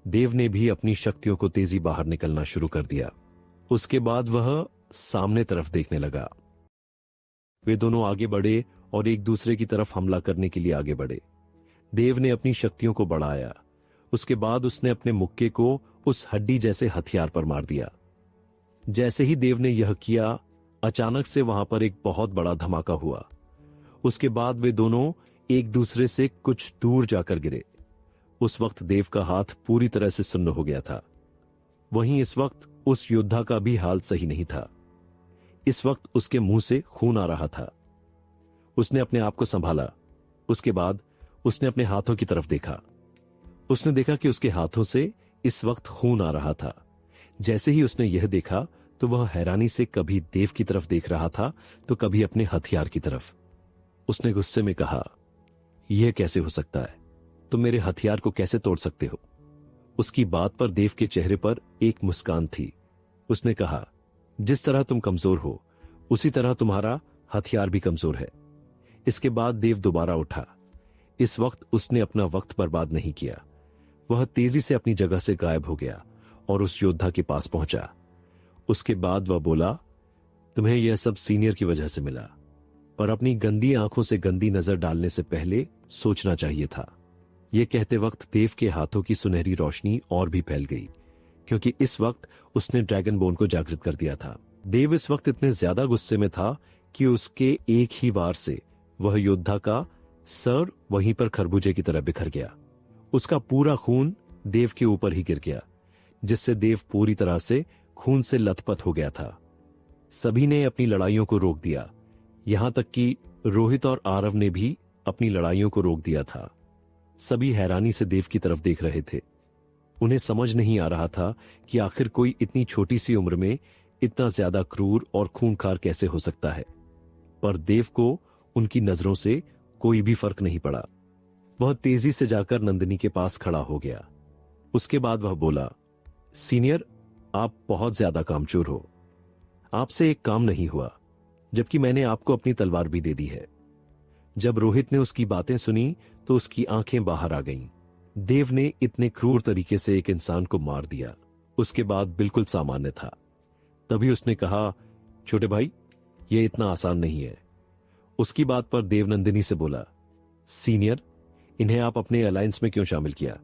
देव ने भी अपनी शक्तियों को तेजी बाहर निकलना शुरू कर दिया। उसके बाद वह सामने तरफ देखने लगा। वे दोनों आगे बढ़े और एक दूसरे की तरफ हमला करने के लिए आगे बढ़े। देव ने अपनी शक्तियों को बढ़ाया। उसके बाद उसने अपने मुक्के को उस हड्डी जैसे हथियार पर मार दिया। जैसे ही देव ने यह किया, अचानक से वहां पर एक बहुत बड़ा धमाका हुआ। उसके बाद वे दोनों एक दूसरे से कुछ दूर जाकर गिरे। उस वक्त देव का हाथ पूरी तरह से सुन्न हो गया था। वहीं इस वक्त उस योद्धा का भी हाल सही नहीं था। इस वक्त उसके मुंह से खून आ रहा था। उसने अपने आप को संभाला। उसके बाद उसने अपने हाथों की तरफ देखा। उसने देखा कि उसके हाथों से इस वक्त खून आ रहा था। जैसे ही उसने यह देखा तो वह हैरानी से कभी देव की तरफ देख रहा था तो कभी अपने हथियार की तरफ। उसने गुस्से में कहा, यह कैसे हो सकता है? तुम मेरे हथियार को कैसे तोड़ सकते हो? उसकी बात पर देव के चेहरे पर एक मुस्कान थी। उसने कहा, जिस तरह तुम कमजोर हो उसी तरह तुम्हारा हथियार भी कमजोर है। इसके बाद देव दोबारा उठा। इस वक्त उसने अपना वक्त बर्बाद नहीं किया। वह तेजी से अपनी जगह से गायब हो गया और उस योद्धा के पास पहुंचा। उसके बाद वह बोला, तुम्हें यह सब सीनियर की वजह से मिला, पर अपनी गंदी आंखों से गंदी नजर डालने से पहले सोचना चाहिए था। यह कहते वक्त देव के हाथों की सुनहरी रोशनी और भी फैल गई, क्योंकि इस वक्त उसने ड्रैगन बोन को जागृत कर दिया था। देव इस वक्त इतने ज्यादा गुस्से में था कि उसके एक ही वार से वह योद्धा का सर वहीं पर खरबूजे की तरह बिखर गया। उसका पूरा खून देव के ऊपर ही गिर गया, जिससे देव पूरी तरह से खून से लथपथ हो गया था। सभी ने अपनी लड़ाइयों को रोक दिया, यहां तक कि रोहित और आरव ने भी अपनी लड़ाइयों को रोक दिया था। सभी हैरानी से देव की तरफ देख रहे थे। उन्हें समझ नहीं आ रहा था कि आखिर कोई इतनी छोटी सी उम्र में इतना ज्यादा क्रूर और खूंखार कैसे हो सकता है। पर देव को उनकी नजरों से कोई भी फर्क नहीं पड़ा। वह तेजी से जाकर नंदिनी के पास खड़ा हो गया। उसके बाद वह बोला, सीनियर, आप बहुत ज्यादा कामचोर हो। आपसे एक काम नहीं हुआ, जबकि मैंने आपको अपनी तलवार भी दे दी है। जब रोहित ने उसकी बातें सुनी तो उसकी आंखें बाहर आ गईं। देव ने इतने क्रूर तरीके से एक इंसान को मार दिया। उसके बाद बिल्कुल सामान्य था। तभी उसने कहा, छोटे भाई, यह इतना आसान नहीं है। उसकी बात पर देव नंदिनी से बोला, सीनियर, इन्हें आप अपने अलायंस में क्यों शामिल किया?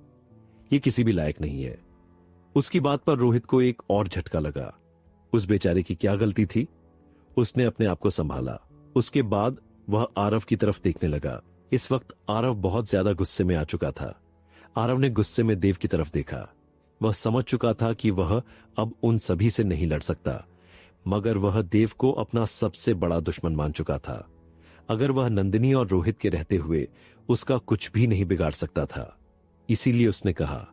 ये किसी भी लायक नहीं है। उसकी बात पर रोहित को एक और झटका लगा। उस बेचारे की क्या गलती थी? उसने अपने आप को संभाला। उसके बाद वह आरव की तरफ देखने लगा। इस वक्त आरव बहुत ज्यादा गुस्से में आ चुका था। आरव ने गुस्से में देव की तरफ देखा। वह समझ चुका था कि वह अब उन सभी से नहीं लड़ सकता, मगर वह देव को अपना सबसे बड़ा दुश्मन मान चुका था। अगर वह नंदिनी और रोहित के रहते हुए उसका कुछ भी नहीं बिगाड़ सकता था। इसीलिए उसने कहा,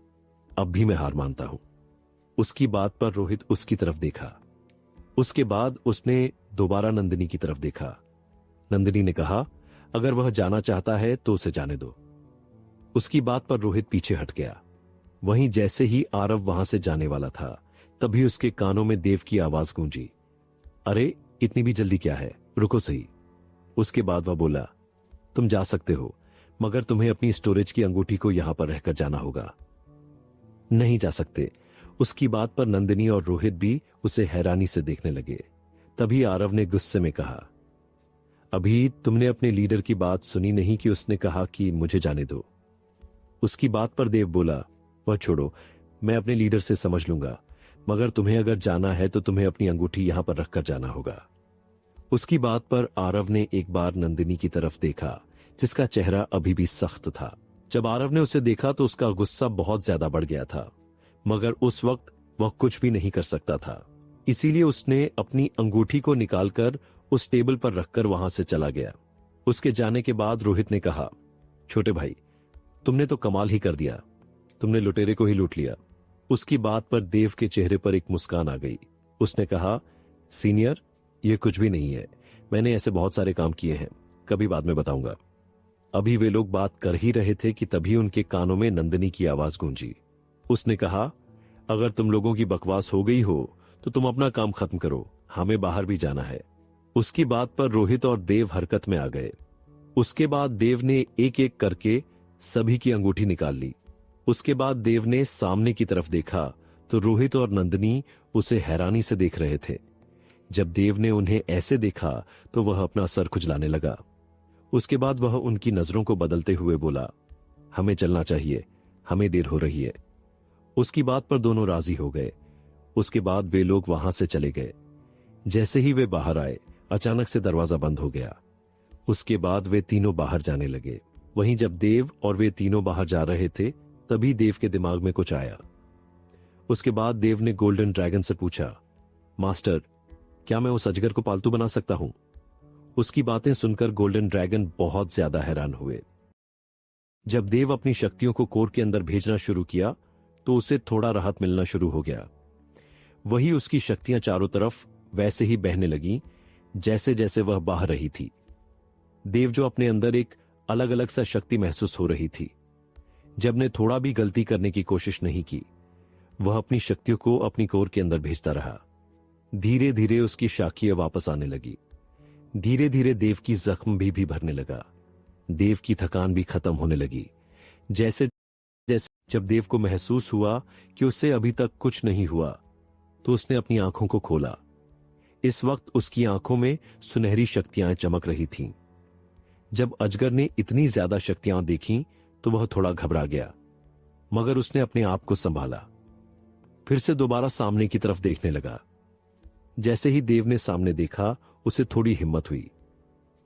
अब भी मैं हार मानता हूं। उसकी बात पर रोहित उसकी तरफ देखा। उसके बाद उसने दोबारा नंदिनी की तरफ देखा। नंदिनी ने कहा, अगर वह जाना चाहता है तो उसे जाने दो। उसकी बात पर रोहित पीछे हट गया। वहीं जैसे ही आरव वहां से जाने वाला था, तभी उसके कानों में देव की आवाज गूंजी, अरे इतनी भी जल्दी क्या है, रुको सही। उसके बाद वह बोला, तुम जा सकते हो, मगर तुम्हें अपनी स्टोरेज की अंगूठी को यहां पर रहकर जाना होगा। नहीं जा सकते। उसकी बात पर नंदिनी और रोहित भी उसे हैरानी से देखने लगे। तभी आरव ने गुस्से में कहा, अभी तुमने अपने लीडर की बात सुनी नहीं कि उसने कहा कि मुझे जाने दो। उसकी बात पर देव बोला, वह छोड़ो, मैं अपने लीडर से समझ लूंगा, मगर तुम्हें अगर जाना है तो तुम्हें अपनी अंगूठी यहां पर रखकर जाना होगा। उसकी बात पर आरव ने एक बार नंदिनी की तरफ देखा, जिसका चेहरा अभी भी सख्त था। जब आरव ने उसे देखा तो उसका गुस्सा बहुत ज्यादा बढ़ गया था, मगर उस वक्त वह कुछ भी नहीं कर सकता था। इसीलिए उसने अपनी अंगूठी को निकालकर उस टेबल पर रखकर वहां से चला गया। उसके जाने के बाद रोहित ने कहा, छोटे भाई, तुमने तो कमाल ही कर दिया, तुमने लुटेरे को ही लूट लिया। उसकी बात पर देव के चेहरे पर एक मुस्कान आ गई। उसने कहा, सीनियर, यह कुछ भी नहीं है, मैंने ऐसे बहुत सारे काम किए हैं, कभी बाद में बताऊंगा। अभी वे लोग बात कर ही रहे थे कि तभी उनके कानों में नंदिनी की आवाज गूंजी। उसने कहा, अगर तुम लोगों की बकवास हो गई हो तो तुम अपना काम खत्म करो, हमें बाहर भी जाना है। उसकी बात पर रोहित और देव हरकत में आ गए। उसके बाद देव ने एक एक करके सभी की अंगूठी निकाल ली। उसके बाद देव ने सामने की तरफ देखा तो रोहित और नंदिनी उसे हैरानी से देख रहे थे। जब देव ने उन्हें ऐसे देखा तो वह अपना सर खुजलाने लगा। उसके बाद वह उनकी नजरों को बदलते हुए बोला, हमें चलना चाहिए, हमें देर हो रही है। उसकी बात पर दोनों राजी हो गए। उसके बाद वे लोग वहां से चले गए। जैसे ही वे बाहर आए, अचानक से दरवाजा बंद हो गया। उसके बाद वे तीनों बाहर जाने लगे। वहीं जब देव और वे तीनों बाहर जा रहे थे तभी देव के दिमाग में कुछ आया। उसके बाद देव ने गोल्डन ड्रैगन से पूछा, मास्टर, क्या मैं उस अजगर को पालतू बना सकता हूं? उसकी बातें सुनकर गोल्डन ड्रैगन बहुत ज्यादा हैरान हुए। जब देव अपनी शक्तियों को कोर के अंदर भेजना शुरू किया तो उसे थोड़ा राहत मिलना शुरू हो गया। वही उसकी शक्तियां चारों तरफ वैसे ही बहने लगीं जैसे जैसे वह बह रही थी। देव जो अपने अंदर एक अलग अलग सा शक्ति महसूस हो रही थी। जब ने थोड़ा भी गलती करने की कोशिश नहीं की, वह अपनी शक्तियों को अपनी कोर के अंदर भेजता रहा। धीरे धीरे उसकी शाखियां वापस आने लगी। धीरे धीरे देव की जख्म भी भरने लगा। देव की थकान भी खत्म होने लगी। जैसे जैसे जब देव को महसूस हुआ कि उससे अभी तक कुछ नहीं हुआ तो उसने अपनी आंखों को खोला। इस वक्त उसकी आंखों में सुनहरी शक्तियां चमक रही थीं। जब अजगर ने इतनी ज्यादा शक्तियां देखीं तो वह थोड़ा घबरा गया, मगर उसने अपने आप को संभाला। फिर से दोबारा सामने की तरफ देखने लगा। जैसे ही देव ने सामने देखा, उसे थोड़ी हिम्मत हुई।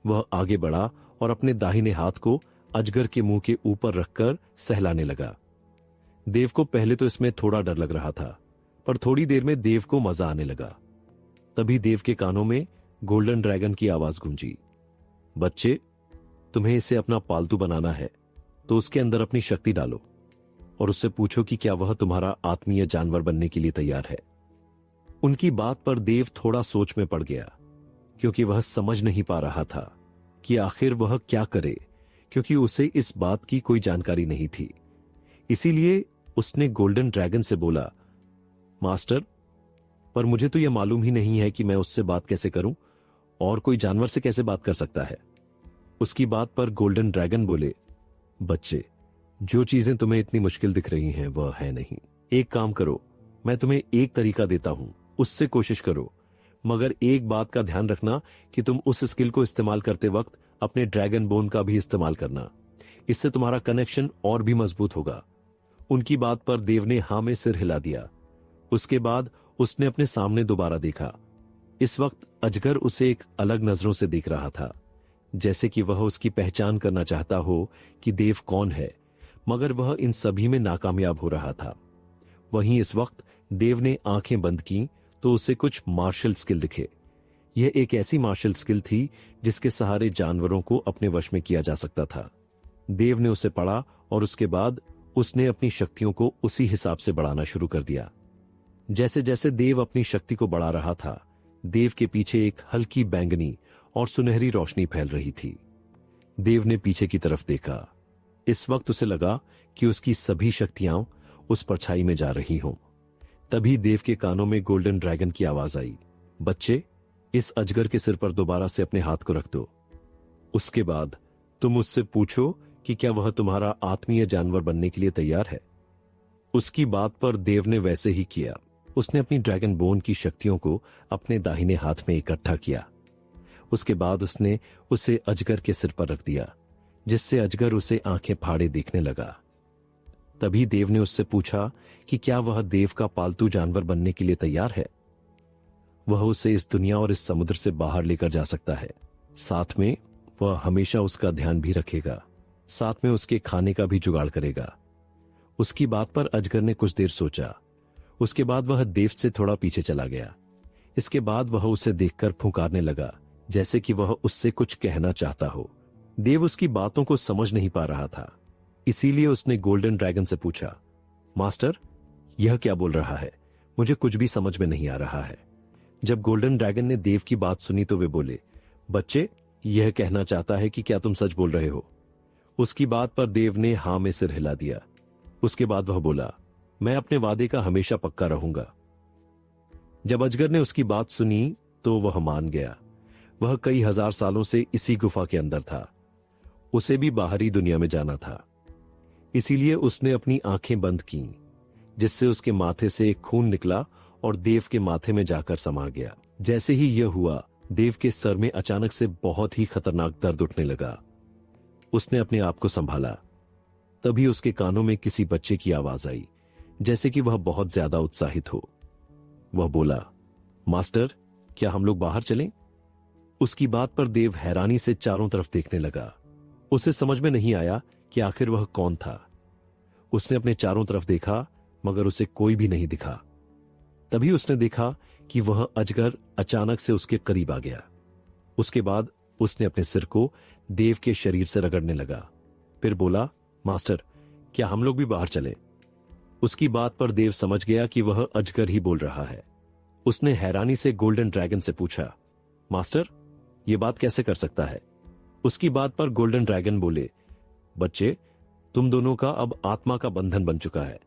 वह आगे बढ़ा और अपने दाहिने हाथ को अजगर के मुंह के ऊपर रखकर सहलाने लगा। देव को पहले तो इसमें थोड़ा डर लग रहा था, पर थोड़ी देर में देव को मजा आने लगा। तभी देव के कानों में गोल्डन ड्रैगन की आवाज गूंजी, बच्चे, तुम्हें इसे अपना पालतू बनाना है तो उसके अंदर अपनी शक्ति डालो और उससे पूछो कि क्या वह तुम्हारा आत्मीय जानवर बनने के लिए तैयार है। उनकी बात पर देव थोड़ा सोच में पड़ गया, क्योंकि वह समझ नहीं पा रहा था कि आखिर वह क्या करे, क्योंकि उसे इस बात की कोई जानकारी नहीं थी। इसीलिए उसने गोल्डन ड्रैगन से बोला, मास्टर, पर मुझे तो यह मालूम ही नहीं है कि मैं उससे बात कैसे करूं और कोई जानवर से कैसे बात कर सकता है। उसकी बात पर गोल्डन ड्रैगन बोले, बच्चे, जो चीजें तुम्हें इतनी मुश्किल दिख रही हैं वह है नहीं। एक काम करो, मैं तुम्हें एक तरीका देता हूं, उससे कोशिश करो, मगर एक बात का ध्यान रखना कि तुम उस स्किल को इस्तेमाल करते वक्त अपने ड्रैगन बोन का भी इस्तेमाल करना। इससे तुम्हारा कनेक्शन और भी मजबूत होगा। उनकी बात पर देव ने हां में सिर हिला दिया। उसके बाद उसने अपने सामने दोबारा देखा। इस वक्त अजगर उसे एक अलग नजरों से देख रहा था, जैसे कि वह उसकी पहचान करना चाहता हो कि देव कौन है, मगर वह इन सभी में नाकामयाब हो रहा था। वहीं इस वक्त देव ने आंखें बंद की तो उसे कुछ मार्शल स्किल दिखे। यह एक ऐसी मार्शल स्किल थी जिसके सहारे जानवरों को अपने वश में किया जा सकता था। देव ने उसे पढ़ा और उसके बाद उसने अपनी शक्तियों को उसी हिसाब से बढ़ाना शुरू कर दिया। जैसे जैसे देव अपनी शक्ति को बढ़ा रहा था, देव के पीछे एक हल्की बैंगनी और सुनहरी रोशनी फैल रही थी। देव ने पीछे की तरफ देखा। इस वक्त उसे लगा कि उसकी सभी शक्तियां उस परछाई में जा रही हों। तभी देव के कानों में गोल्डन ड्रैगन की आवाज आई, बच्चे, इस अजगर के सिर पर दोबारा से अपने हाथ को रख दो। उसके बाद तुम उससे पूछो कि क्या वह तुम्हारा आत्मीय जानवर बनने के लिए तैयार है। उसकी बात पर देव ने वैसे ही किया। उसने अपनी ड्रैगन बोन की शक्तियों को अपने दाहिने हाथ में इकट्ठा किया। उसके बाद उसने उसे अजगर के सिर पर रख दिया, जिससे अजगर उसे आंखें फाड़े देखने लगा। तभी देव ने उससे पूछा कि क्या वह देव का पालतू जानवर बनने के लिए तैयार है। वह उसे इस दुनिया और इस समुद्र से बाहर लेकर जा सकता है। साथ में वह हमेशा उसका ध्यान भी रखेगा, साथ में उसके खाने का भी जुगाड़ करेगा। उसकी बात पर अजगर ने कुछ देर सोचा। उसके बाद वह देव से थोड़ा पीछे चला गया। इसके बाद वह उसे देखकर फुंकारने लगा, जैसे कि वह उससे कुछ कहना चाहता हो। देव उसकी बातों को समझ नहीं पा रहा था, इसीलिए उसने गोल्डन ड्रैगन से पूछा, मास्टर, यह क्या बोल रहा है? मुझे कुछ भी समझ में नहीं आ रहा है। जब गोल्डन ड्रैगन ने देव की बात सुनी तो वे बोले, बच्चे, यह कहना चाहता है कि क्या तुम सच बोल रहे हो? उसकी बात पर देव ने हां में सिर हिला दिया। उसके बाद वह बोला, मैं अपने वादे का हमेशा पक्का रहूंगा। जब अजगर ने उसकी बात सुनी तो वह मान गया। वह कई हजार सालों से इसी गुफा के अंदर था। उसे भी बाहरी दुनिया में जाना था, इसीलिए उसने अपनी आंखें बंद की, जिससे उसके माथे से एक खून निकला और देव के माथे में जाकर समा गया। जैसे ही यह हुआ, देव के सर में अचानक से बहुत ही खतरनाक दर्द उठने लगा। उसने अपने आप को संभाला। तभी उसके कानों में किसी बच्चे की आवाज आई, जैसे कि वह बहुत ज्यादा उत्साहित हो। वह बोला, मास्टर, क्या हम लोग बाहर चलें? उसकी बात पर देव हैरानी से चारों तरफ देखने लगा। उसे समझ में नहीं आया कि आखिर वह कौन था। उसने अपने चारों तरफ देखा, मगर उसे कोई भी नहीं दिखा। तभी उसने देखा कि वह अजगर अचानक से उसके करीब आ गया। उसके बाद उसने अपने सिर को देव के शरीर से रगड़ने लगा। फिर बोला, मास्टर, क्या हम लोग भी बाहर चले? उसकी बात पर देव समझ गया कि वह अजगर ही बोल रहा है। उसने हैरानी से गोल्डन ड्रैगन से पूछा, मास्टर, यह बात कैसे कर सकता है? उसकी बात पर गोल्डन ड्रैगन बोले, बच्चे, तुम दोनों का अब आत्मा का बंधन बन चुका है,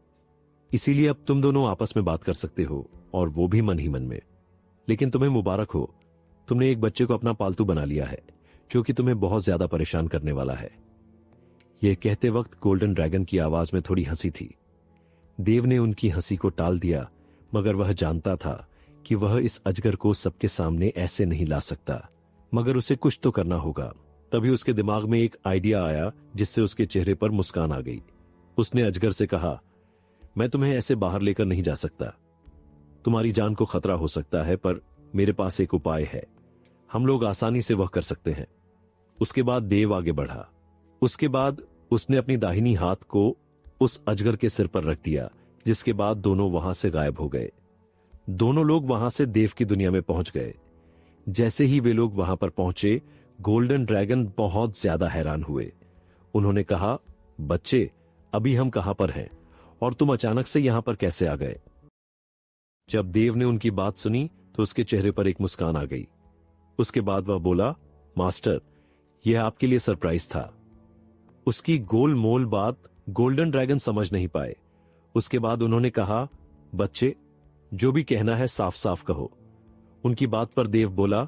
इसीलिए अब तुम दोनों आपस में बात कर सकते हो, और वो भी मन ही मन में। लेकिन तुम्हें मुबारक हो, तुमने एक बच्चे को अपना पालतू बना लिया है, जो कि तुम्हें बहुत ज्यादा परेशान करने वाला है। यह कहते वक्त गोल्डन ड्रैगन की आवाज में थोड़ी हंसी थी। देव ने उनकी हंसी को टाल दिया, मगर वह जानता था कि वह इस अजगर को सबके सामने ऐसे नहीं ला सकता, मगर उसे कुछ तो करना होगा। तभी उसके दिमाग में एक आइडिया आया, जिससे उसके चेहरे पर मुस्कान आ गई। उसने अजगर से कहा, मैं तुम्हें ऐसे बाहर लेकर नहीं जा सकता। तुम्हारी जान को खतरा हो सकता है, पर मेरे पास एक उपाय है। हम लोग आसानी से वह कर सकते हैं। उसके बाद देव आगे बढ़ा। उसके बाद उसने अपनी दाहिनी हाथ को उस अजगर के सिर पर रख दिया, जिसके बाद दोनों वहां से गायब हो गए। दोनों लोग वहां से देव की दुनिया में पहुंच गए। जैसे ही वे लोग वहां पर पहुंचे, गोल्डन ड्रैगन बहुत ज्यादा हैरान हुए। उन्होंने कहा, बच्चे, अभी हम कहां पर हैं और तुम अचानक से यहां पर कैसे आ गए? जब देव ने उनकी बात सुनी तो उसके चेहरे पर एक मुस्कान आ गई। उसके बाद वह बोला, मास्टर, यह आपके लिए सरप्राइज था। उसकी गोल मोल बात गोल्डन ड्रैगन समझ नहीं पाए। उसके बाद उन्होंने कहा, बच्चे, जो भी कहना है साफ साफ कहो। उनकी बात पर देव बोला,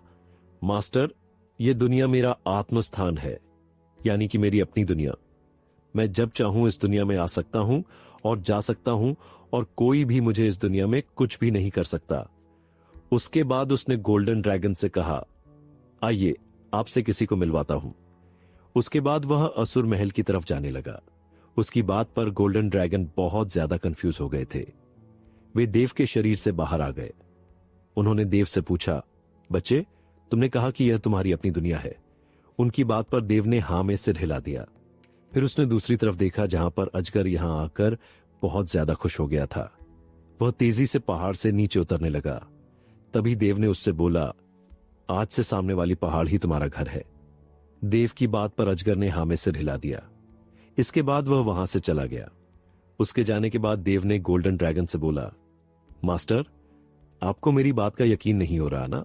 मास्टर, यह दुनिया मेरा आत्मस्थान है, यानी कि मेरी अपनी दुनिया। मैं जब चाहूं इस दुनिया में आ सकता हूं और जा सकता हूं, और कोई भी मुझे इस दुनिया में कुछ भी नहीं कर सकता। उसके बाद उसने गोल्डन ड्रैगन से कहा, आइए आपसे किसी को मिलवाता हूं। उसके बाद वह असुर महल की तरफ जाने लगा। उसकी बात पर गोल्डन ड्रैगन बहुत ज्यादा कंफ्यूज हो गए थे। वे देव के शरीर से बाहर आ गए। उन्होंने देव से पूछा, बच्चे, तुमने कहा कि यह तुम्हारी अपनी दुनिया है। उनकी बात पर देव ने हां में सिर हिला दिया। फिर उसने दूसरी तरफ देखा, जहां पर अजगर यहां आकर बहुत ज्यादा खुश हो गया था। वह तेजी से पहाड़ से नीचे उतरने लगा। तभी देव ने उससे बोला, आज से सामने वाली पहाड़ ही तुम्हारा घर है। देव की बात पर अजगर ने हां में सिर हिला दिया। इसके बाद वह वहां से चला गया। उसके जाने के बाद देव ने गोल्डन ड्रैगन से बोला, मास्टर, आपको मेरी बात का यकीन नहीं हो रहा ना?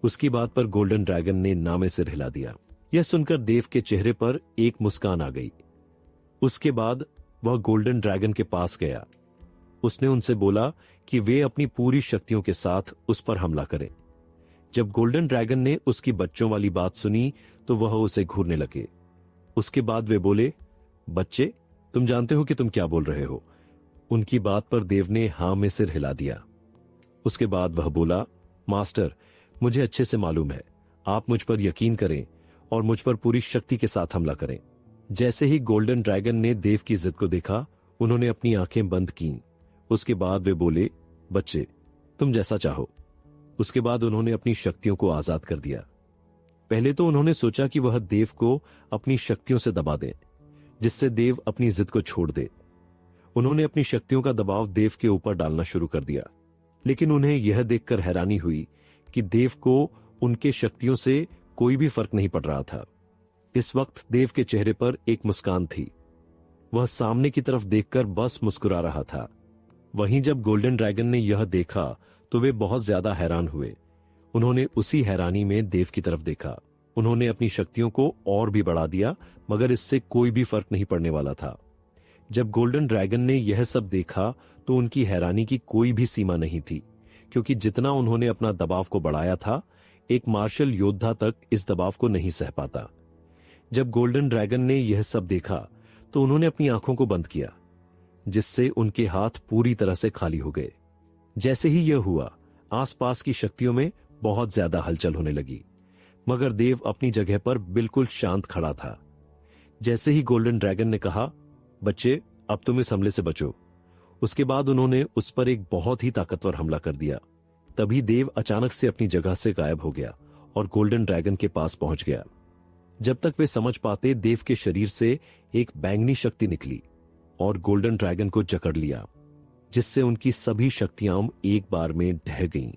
उसकी बात पर गोल्डन ड्रैगन ने ना में सिर हिला दिया। यह सुनकर देव के चेहरे पर एक मुस्कान आ गई। उसके बाद वह गोल्डन ड्रैगन के पास गया। उसने उनसे बोला कि वे अपनी पूरी शक्तियों के साथ उस पर हमला करें। जब गोल्डन ड्रैगन ने उसकी बच्चों वाली बात सुनी तो वह उसे घूरने लगे। उसके बाद वे बोले, बच्चे, तुम जानते हो कि तुम क्या बोल रहे हो? उनकी बात पर देव ने हां में सिर हिला दिया। उसके बाद वह बोला, मास्टर, मुझे अच्छे से मालूम है, आप मुझ पर यकीन करें और मुझ पर पूरी शक्ति के साथ हमला करें। जैसे ही गोल्डन ड्रैगन ने देव की जिद को देखा, उन्होंने अपनी आंखें बंद कीं। उसके बाद वे बोले, बच्चे तुम जैसा चाहो। उसके बाद उन्होंने अपनी शक्तियों को आजाद कर दिया। पहले तो उन्होंने सोचा कि वह देव को अपनी शक्तियों से दबा दें, जिससे देव अपनी जिद को छोड़ दे। उन्होंने अपनी शक्तियों का दबाव देव के ऊपर डालना शुरू कर दिया, लेकिन उन्हें यह देखकर हैरानी हुई कि देव को उनके शक्तियों से कोई भी फर्क नहीं पड़ रहा था। इस वक्त देव के चेहरे पर एक मुस्कान थी। वह सामने की तरफ देखकर बस मुस्कुरा रहा था। वहीं जब गोल्डन ड्रैगन ने यह देखा तो वे बहुत ज्यादा हैरान हुए। उन्होंने उसी हैरानी में देव की तरफ देखा। उन्होंने अपनी शक्तियों को और भी बढ़ा दिया, मगर इससे कोई भी फर्क नहीं पड़ने वाला था। जब गोल्डन ड्रैगन ने यह सब देखा तो उनकी हैरानी की कोई भी सीमा नहीं थी, क्योंकि जितना उन्होंने अपना दबाव को बढ़ाया था, एक मार्शल योद्धा तक इस दबाव को नहीं सह पाता। जब गोल्डन ड्रैगन ने यह सब देखा तो उन्होंने अपनी आंखों को बंद किया, जिससे उनके हाथ पूरी तरह से खाली हो गए। जैसे ही यह हुआ, आसपास की शक्तियों में बहुत ज्यादा हलचल होने लगी, मगर देव अपनी जगह पर बिल्कुल शांत खड़ा था। जैसे ही गोल्डन ड्रैगन ने कहा, बच्चे अब तुम इस हमले से बचो, उसके बाद उन्होंने उस पर एक बहुत ही ताकतवर हमला कर दिया। तभी देव अचानक से अपनी जगह से गायब हो गया और गोल्डन ड्रैगन के पास पहुंच गया। जब तक वे समझ पाते, देव के शरीर से एक बैंगनी शक्ति निकली और गोल्डन ड्रैगन को जकड़ लिया, जिससे उनकी सभी शक्तियां एक बार में ढह गईं।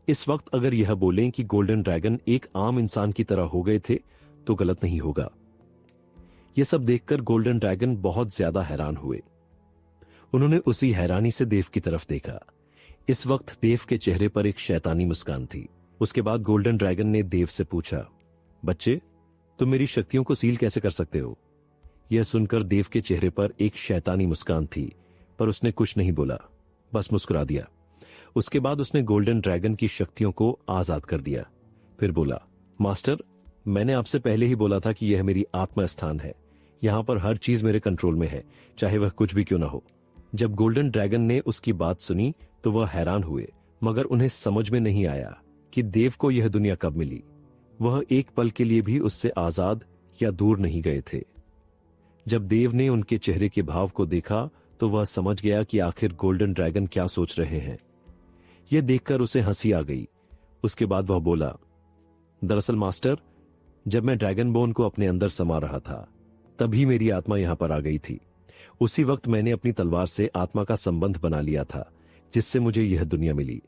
इस वक्त अगर यह बोलें कि गोल्डन ड्रैगन एक आम इंसान की तरह हो गए थे तो गलत नहीं होगा। यह सब देखकर गोल्डन ड्रैगन बहुत ज्यादा हैरान हुए। उन्होंने उसी हैरानी से देव की तरफ देखा। इस वक्त देव के चेहरे पर एक शैतानी मुस्कान थी। उसके बाद गोल्डन ड्रैगन ने देव से पूछा, बच्चे तुम मेरी शक्तियों को सील कैसे कर सकते हो? यह सुनकर देव के चेहरे पर एक शैतानी मुस्कान थी, पर उसने कुछ नहीं बोला, बस मुस्कुरा दिया। उसके बाद उसने गोल्डन ड्रैगन की शक्तियों को आजाद कर दिया। फिर बोला, मास्टर मैंने आपसे पहले ही बोला था कि यह मेरी आत्मा स्थान है। यहां पर हर चीज मेरे कंट्रोल में है, चाहे वह कुछ भी क्यों ना हो। जब गोल्डन ड्रैगन ने उसकी बात सुनी तो वह हैरान हुए, मगर उन्हें समझ में नहीं आया कि देव को यह दुनिया कब मिली। वह एक पल के लिए भी उससे आजाद या दूर नहीं गए थे। जब देव ने उनके चेहरे के भाव को देखा तो वह समझ गया कि आखिर गोल्डन ड्रैगन क्या सोच रहे हैं। यह देखकर उसे हंसी आ गई। उसके बाद वह बोला, दरअसल मास्टर, जब मैं ड्रैगन बोन को अपने अंदर समा रहा था तभी मेरी आत्मा यहां पर आ गई थी। उसी वक्त मैंने अपनी तलवार से आत्मा का संबंध बना लिया था, जिससे मुझे यह दुनिया मिली।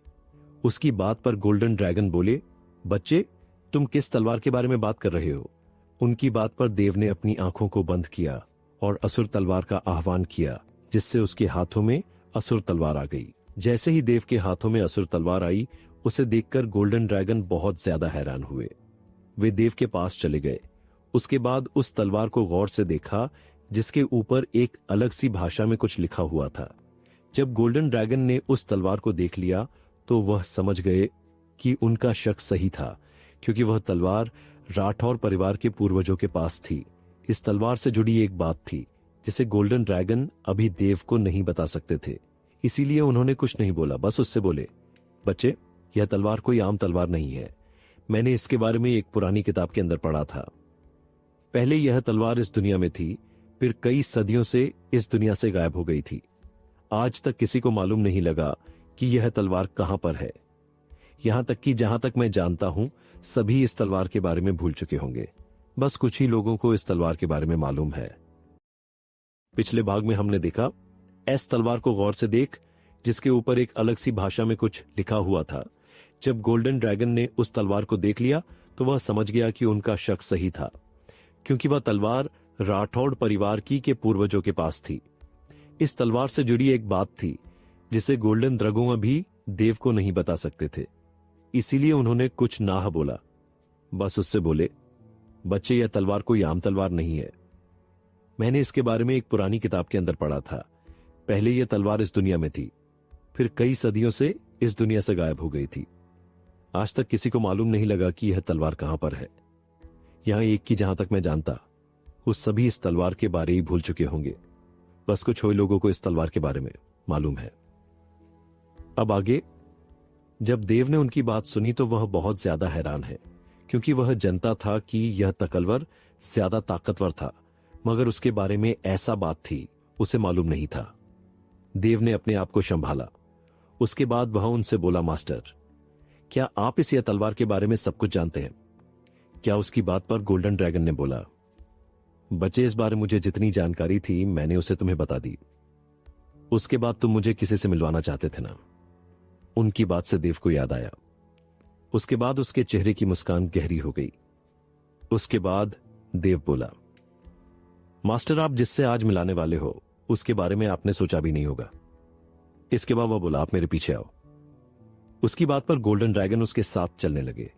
उसकी बात पर गोल्डन ड्रैगन बोले, बच्चे तुम किस तलवार के बारे में बात कर रहे हो? उनकी बात पर देव ने अपनी आंखों को बंद किया और असुर तलवार का आह्वान किया, जिससे उसके हाथों में असुर तलवार आ गई। जैसे ही देव के हाथों में असुर तलवार आई, उसे देखकर गोल्डन ड्रैगन बहुत ज्यादा हैरान हुए। वे देव के पास चले गए। उसके बाद उस तलवार को गौर से देखा, जिसके ऊपर एक अलग सी भाषा में कुछ लिखा हुआ था। जब गोल्डन ड्रैगन ने उस तलवार को देख लिया तो वह समझ गए कि उनका शक सही था, क्योंकि वह तलवार राठौर परिवार के पूर्वजों के पास थी। इस तलवार से जुड़ी एक बात थी जिसे गोल्डन ड्रैगन अभी देव को नहीं बता सकते थे, इसीलिए उन्होंने कुछ नहीं बोला, बस उससे बोले, बच्चे यह तलवार कोई आम तलवार नहीं है। मैंने इसके बारे में एक पुरानी किताब के अंदर पढ़ा था। पहले यह तलवार इस दुनिया में थी, फिर कई सदियों से इस दुनिया से गायब हो गई थी। आज तक किसी को मालूम नहीं लगा कि यह तलवार कहां पर है। यहां तक कि जहां तक मैं जानता हूं, सभी इस तलवार के बारे में भूल चुके होंगे। बस कुछ ही लोगों को इस तलवार के बारे में मालूम है। पिछले भाग में हमने देखा, इस तलवार को गौर से देख, जिसके ऊपर एक अलग सी भाषा में कुछ लिखा हुआ था। जब गोल्डन ड्रैगन ने उस तलवार को देख लिया तो वह समझ गया कि उनका शक सही था, क्योंकि वह तलवार राठौड़ परिवार के पूर्वजों के पास थी। इस तलवार से जुड़ी एक बात थी जिसे गोल्डन ड्रैगन भी देव को नहीं बता सकते थे, इसीलिए उन्होंने कुछ ना बोला, बस उससे बोले, बच्चे यह तलवार कोई आम तलवार नहीं है। मैंने इसके बारे में एक पुरानी किताब के अंदर पढ़ा था। पहले यह तलवार इस दुनिया में थी, फिर कई सदियों से इस दुनिया से गायब हो गई थी। आज तक किसी को मालूम नहीं लगा कि यह तलवार कहां पर है। यहां एक की जहां तक मैं जानता, वो सभी इस तलवार के बारे ही भूल चुके होंगे। बस कुछ ही लोगों को इस तलवार के बारे में मालूम है। अब आगे, जब देव ने उनकी बात सुनी तो वह बहुत ज्यादा हैरान है, क्योंकि वह जानता था कि यह तकलवर ज्यादा ताकतवर था, मगर उसके बारे में ऐसा बात थी उसे मालूम नहीं था। देव ने अपने आप को संभाला। उसके बाद वह उनसे बोला, मास्टर, क्या आप इस तलवार के बारे में सब कुछ जानते हैं? क्या उसकी बात पर गोल्डन ड्रैगन ने बोला, बच्चे, इस बारे मुझे जितनी जानकारी थी मैंने उसे तुम्हें बता दी। उसके बाद तुम मुझे किसी से मिलवाना चाहते थे ना? उनकी बात से देव को याद आया। उसके बाद उसके चेहरे की मुस्कान गहरी हो गई। उसके बाद देव बोला, मास्टर, आप जिससे आज मिलाने वाले हो उसके बारे में आपने सोचा भी नहीं होगा। इसके बाद वह बोला, आप मेरे पीछे आओ। उसकी बात पर गोल्डन ड्रैगन उसके साथ चलने लगे।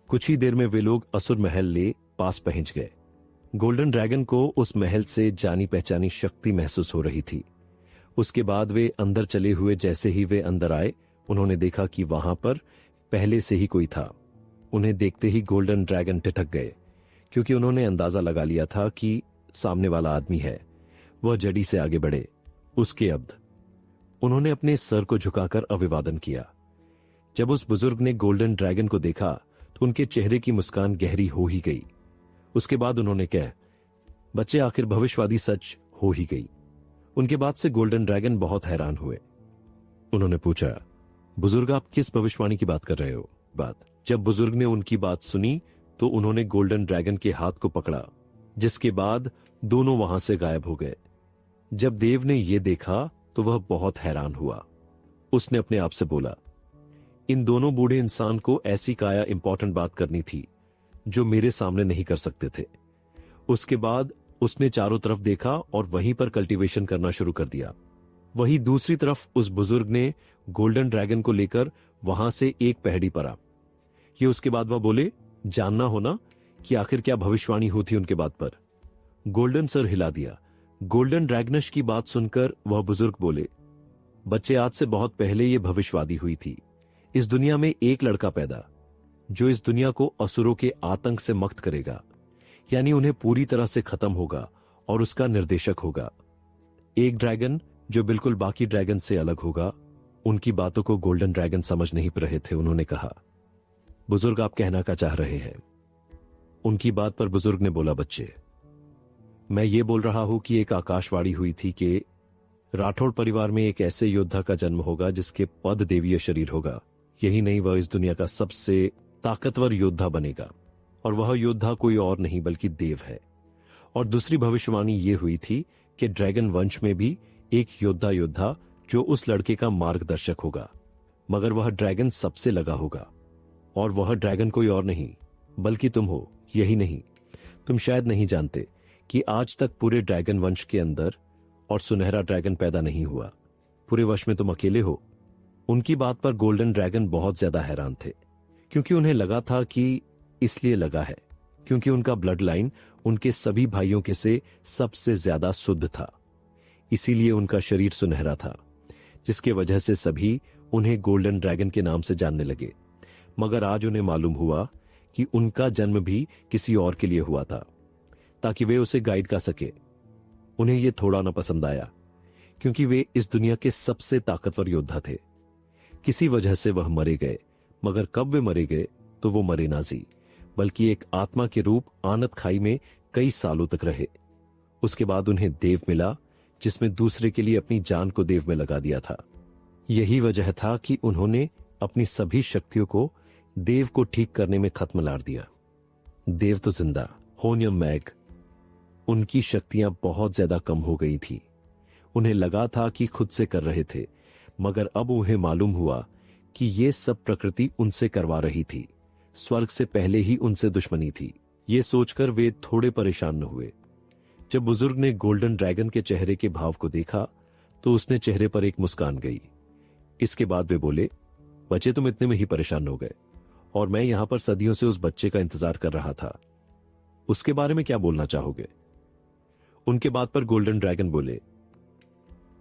कुछ ही देर में वे लोग असुर महल ले पास पहुंच गए। गोल्डन ड्रैगन को उस महल से जानी पहचानी शक्ति महसूस हो रही थी। उसके बाद वे अंदर चले हुए। जैसे ही वे अंदर आए, उन्होंने देखा कि वहां पर पहले से ही कोई था। उन्हें देखते ही गोल्डन ड्रैगन ठिठक गए, क्योंकि उन्होंने अंदाजा लगा लिया था कि सामने वाला आदमी है। वह जड़ी से आगे बढ़े। उसके अब्द उन्होंने अपने सर को झुकाकर अभिवादन किया। जब उस बुजुर्ग ने गोल्डन ड्रैगन को देखा तो उनके चेहरे की मुस्कान गहरी हो ही गई। उसके बाद उन्होंने कहा, बच्चे, आखिर भविष्यवाणी सच हो ही गई। उनके बाद से गोल्डन ड्रैगन बहुत हैरान हुए। उन्होंने पूछा, बुजुर्ग, आप किस भविष्यवाणी की बात कर रहे हो? जब बुजुर्ग ने उनकी बात सुनी तो उन्होंने गोल्डन ड्रैगन के हाथ को पकड़ा, जिसके बाद दोनों वहां से गायब हो गए। जब देव ने यह देखा तो वह बहुत हैरान हुआ। उसने अपने आप से बोला, इन दोनों बूढ़े इंसान को ऐसी काया इंपॉर्टेंट बात करनी थी जो मेरे सामने नहीं कर सकते थे। उसके बाद उसने चारों तरफ देखा और वहीं पर कल्टीवेशन करना शुरू कर दिया। वहीं दूसरी तरफ उस बुजुर्ग ने गोल्डन ड्रैगन को लेकर वहां से एक पहाड़ी पर आ। ये उसके बाद वह बोले, जानना होना कि आखिर क्या भविष्यवाणी हुई थी उनके बाद पर। गोल्डन सर हिला दिया। गोल्डन ड्रैगनश की बात सुनकर वह बुजुर्ग बोले, बच्चे, आज से बहुत पहले यह भविष्यवाणी हुई थी। इस दुनिया में एक लड़का पैदा जो इस दुनिया को असुरों के आतंक से मुक्त करेगा, यानी उन्हें पूरी तरह से खत्म होगा और उसका निर्देशक होगा। एक ड्रैगन जो बिल्कुल बाकी ड्रैगन से अलग होगा। उनकी बातों को गोल्डन ड्रैगन समझ नहीं पा रहे थे। उन्होंने कहा, बुजुर्ग, आप कहना क्या चाह रहे हैं? उनकी बात पर बुजुर्ग ने बोला, बच्चे, मैं ये बोल रहा हूं कि एक आकाशवाणी हुई थी कि राठौड़ परिवार में एक ऐसे योद्धा का जन्म होगा जिसके पद देवीय शरीर होगा। यही नहीं, वह इस दुनिया का सबसे ताकतवर योद्धा बनेगा, और वह योद्धा कोई और नहीं बल्कि देव है। और दूसरी भविष्यवाणी ये हुई थी कि ड्रैगन वंश में भी एक योद्धा जो उस लड़के का मार्गदर्शक होगा, मगर वह ड्रैगन सबसे लगा होगा, और वह ड्रैगन कोई और नहीं बल्कि तुम हो। यही नहीं, तुम शायद नहीं जानते कि आज तक पूरे ड्रैगन वंश के अंदर और सुनहरा ड्रैगन पैदा नहीं हुआ। पूरे वंश में तुम अकेले हो। उनकी बात पर गोल्डन ड्रैगन बहुत ज्यादा हैरान थे, क्योंकि उन्हें लगा था कि इसलिए लगा है क्योंकि उनका ब्लड लाइन उनके सभी भाइयों के से सबसे ज्यादा शुद्ध था। इसीलिए उनका शरीर सुनहरा था, जिसके वजह से सभी उन्हें गोल्डन ड्रैगन के नाम से जानने लगे। मगर आज उन्हें मालूम हुआ कि उनका जन्म भी किसी और के लिए हुआ था, ताकि वे उसे गाइड कर सके। उन्हें यह थोड़ा न पसंद आया, क्योंकि वे इस दुनिया के सबसे ताकतवर योद्धा थे। किसी वजह से वह मरे गए, मगर कब वे मरे गए तो वो मरे ना जी, बल्कि एक आत्मा के रूप आनत खाई में कई सालों तक रहे। उसके बाद उन्हें देव मिला, जिसमें दूसरे के लिए अपनी जान को देव में लगा दिया था। यही वजह था कि उन्होंने अपनी सभी शक्तियों को देव को ठीक करने में खत्म लाड़ दिया। देव तो जिंदा, होनियम मैग, उनकी शक्तियां बहुत ज्यादा कम हो गई थी। उन्हें लगा था कि खुद से कर रहे थे, मगर अब उन्हें मालूम हुआ कि ये सब प्रकृति उनसे करवा रही थी। स्वर्ग से पहले ही उनसे दुश्मनी थी। ये सोचकर वे थोड़े परेशान न हुए। जब बुजुर्ग ने गोल्डन ड्रैगन के चेहरे के भाव को देखा तो उसने चेहरे पर एक मुस्कान गई। इसके बाद वे बोले, बच्चे, तुम इतने में ही परेशान हो गए, और मैं यहां पर सदियों से उस बच्चे का इंतजार कर रहा था। उसके बारे में क्या बोलना चाहोगे? उनके बात पर गोल्डन ड्रैगन बोले,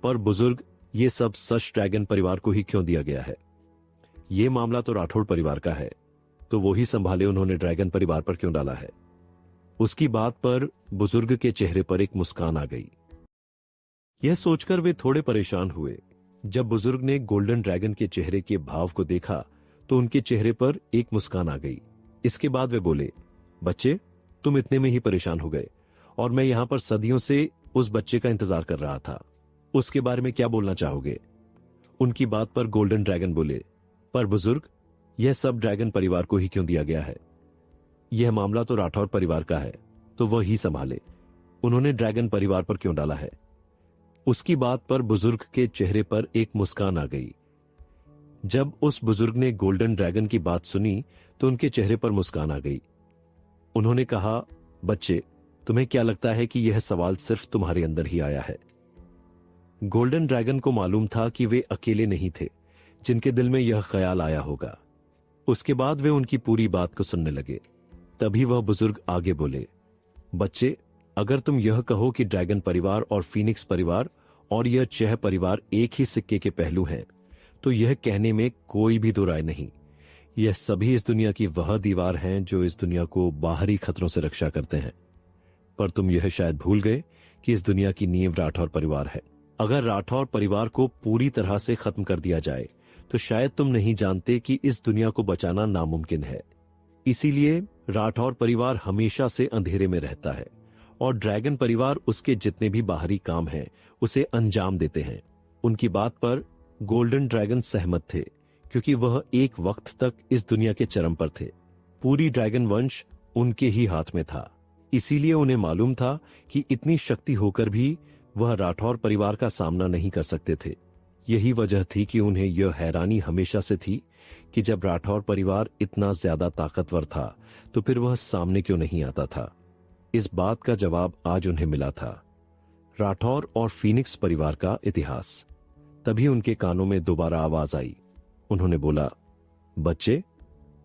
पर बुजुर्ग, ये सब सच ड्रैगन परिवार को ही क्यों दिया गया है? ये मामला तो राठौड़ परिवार का है, तो वो ही संभाले उन्होंने ड्रैगन परिवार पर क्यों डाला है? उसकी बात पर बुजुर्ग के चेहरे पर एक मुस्कान आ गई। यह सोचकर वे थोड़े परेशान हुए। जब बुजुर्ग ने गोल्डन ड्रैगन के चेहरे के भाव को देखा तो उनके चेहरे पर एक मुस्कान आ गई। इसके बाद वे बोले, बच्चे, तुम इतने में ही परेशान हो गए, और मैं यहां पर सदियों से उस बच्चे का इंतजार कर रहा था। उसके बारे में क्या बोलना चाहोगे? उनकी बात पर गोल्डन ड्रैगन बोले, पर बुजुर्ग, यह सब ड्रैगन परिवार को ही क्यों दिया गया है? यह मामला तो राठौर परिवार का है, तो वह ही संभाले। उन्होंने ड्रैगन परिवार पर क्यों डाला है? उसकी बात पर बुजुर्ग के चेहरे पर एक मुस्कान आ गई। जब उस बुजुर्ग ने गोल्डन ड्रैगन की बात सुनी तो उनके चेहरे पर मुस्कान आ गई। उन्होंने कहा, बच्चे, तुम्हें क्या लगता है कि यह सवाल सिर्फ तुम्हारे अंदर ही आया है? गोल्डन ड्रैगन को मालूम था कि वे अकेले नहीं थे जिनके दिल में यह ख्याल आया होगा। उसके बाद वे उनकी पूरी बात को सुनने लगे। तभी वह बुजुर्ग आगे बोले, बच्चे, अगर तुम यह कहो कि ड्रैगन परिवार और फीनिक्स परिवार और यह चह परिवार एक ही सिक्के के पहलू हैं, तो यह कहने में कोई भी दो राय नहीं। यह सभी इस दुनिया की वह दीवार हैं जो इस दुनिया को बाहरी खतरों से रक्षा करते हैं। पर तुम यह शायद भूल गए कि इस दुनिया की नींव राठौर परिवार है। अगर राठौर परिवार को पूरी तरह से खत्म कर दिया जाए तो शायद तुम नहीं जानते कि इस दुनिया को बचाना नामुमकिन है। इसीलिए राठौर परिवार हमेशा से अंधेरे में रहता है और ड्रैगन परिवार उसके जितने भी बाहरी काम हैं उसे अंजाम देते हैं। उनकी बात पर गोल्डन ड्रैगन सहमत थे, क्योंकि वह एक वक्त तक इस दुनिया के चरम पर थे। पूरी ड्रैगन वंश उनके ही हाथ में था। इसीलिए उन्हें मालूम था कि इतनी शक्ति होकर भी वह राठौर परिवार का सामना नहीं कर सकते थे। यही वजह थी कि उन्हें यह हैरानी हमेशा से थी कि जब राठौर परिवार इतना ज्यादा ताकतवर था तो फिर वह सामने क्यों नहीं आता था। इस बात का जवाब आज उन्हें मिला था। राठौर और फीनिक्स परिवार का इतिहास। तभी उनके कानों में दोबारा आवाज आई। उन्होंने बोला, बच्चे,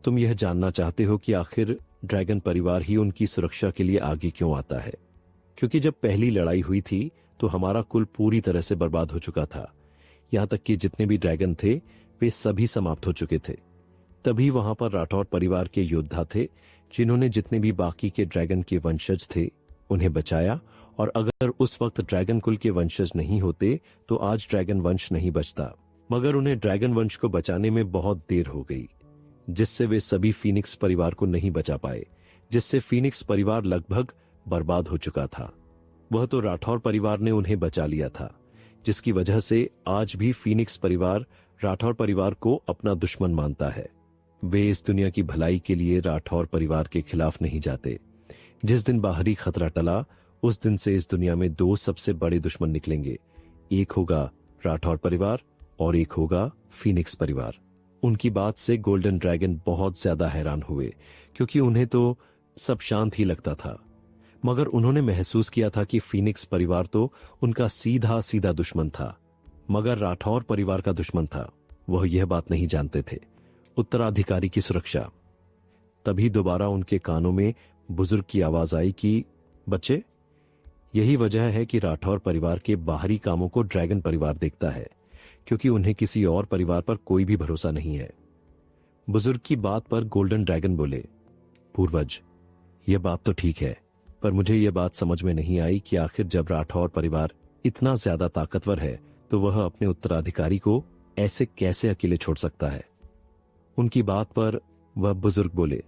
तुम यह जानना चाहते हो कि आखिर ड्रैगन परिवार ही उनकी सुरक्षा के लिए आगे क्यों आता है? क्योंकि जब पहली लड़ाई हुई थी तो हमारा कुल पूरी तरह से बर्बाद हो चुका था। यहां तक कि जितने भी ड्रैगन थे वे सभी समाप्त हो चुके थे। तभी वहां पर राठौर परिवार के योद्धा थे जिन्होंने जितने भी बाकी के ड्रैगन के वंशज थे उन्हें बचाया, और अगर उस वक्त ड्रैगन कुल के वंशज नहीं होते तो आज ड्रैगन वंश नहीं बचता। मगर उन्हें ड्रैगन वंश को बचाने में बहुत देर हो गई, जिससे वे सभी फीनिक्स परिवार को नहीं बचा पाए, जिससे फीनिक्स परिवार लगभग बर्बाद हो चुका था। वह तो राठौर परिवार ने उन्हें बचा लिया था, जिसकी वजह से आज भी फीनिक्स परिवार राठौर परिवार को अपना दुश्मन मानता है। वे इस दुनिया की भलाई के लिए राठौर परिवार के खिलाफ नहीं जाते। जिस दिन बाहरी खतरा टला उस दिन से इस दुनिया में दो सबसे बड़े दुश्मन निकलेंगे। एक होगा राठौर परिवार और एक होगा फीनिक्स परिवार। उनकी बात से गोल्डन ड्रैगन बहुत ज्यादा हैरान हुए, क्योंकि उन्हें तो सब शांत ही लगता था। मगर उन्होंने महसूस किया था कि फीनिक्स परिवार तो उनका सीधा सीधा दुश्मन था, मगर राठौर परिवार का दुश्मन था। वह यह बात नहीं जानते थे। उत्तराधिकारी की सुरक्षा। तभी दोबारा उनके कानों में बुजुर्ग की आवाज आई कि बच्चे, यही वजह है कि राठौर परिवार के बाहरी कामों को ड्रैगन परिवार देखता है, क्योंकि उन्हें किसी और परिवार पर कोई भी भरोसा नहीं है। बुजुर्ग की बात पर गोल्डन ड्रैगन बोले, पूर्वज, यह बात तो ठीक है, पर मुझे यह बात समझ में नहीं आई कि आखिर जब राठौर परिवार इतना ज्यादा ताकतवर है तो वह अपने उत्तराधिकारी को ऐसे कैसे अकेले छोड़ सकता है। उनकी बात पर वह बुजुर्ग बोले,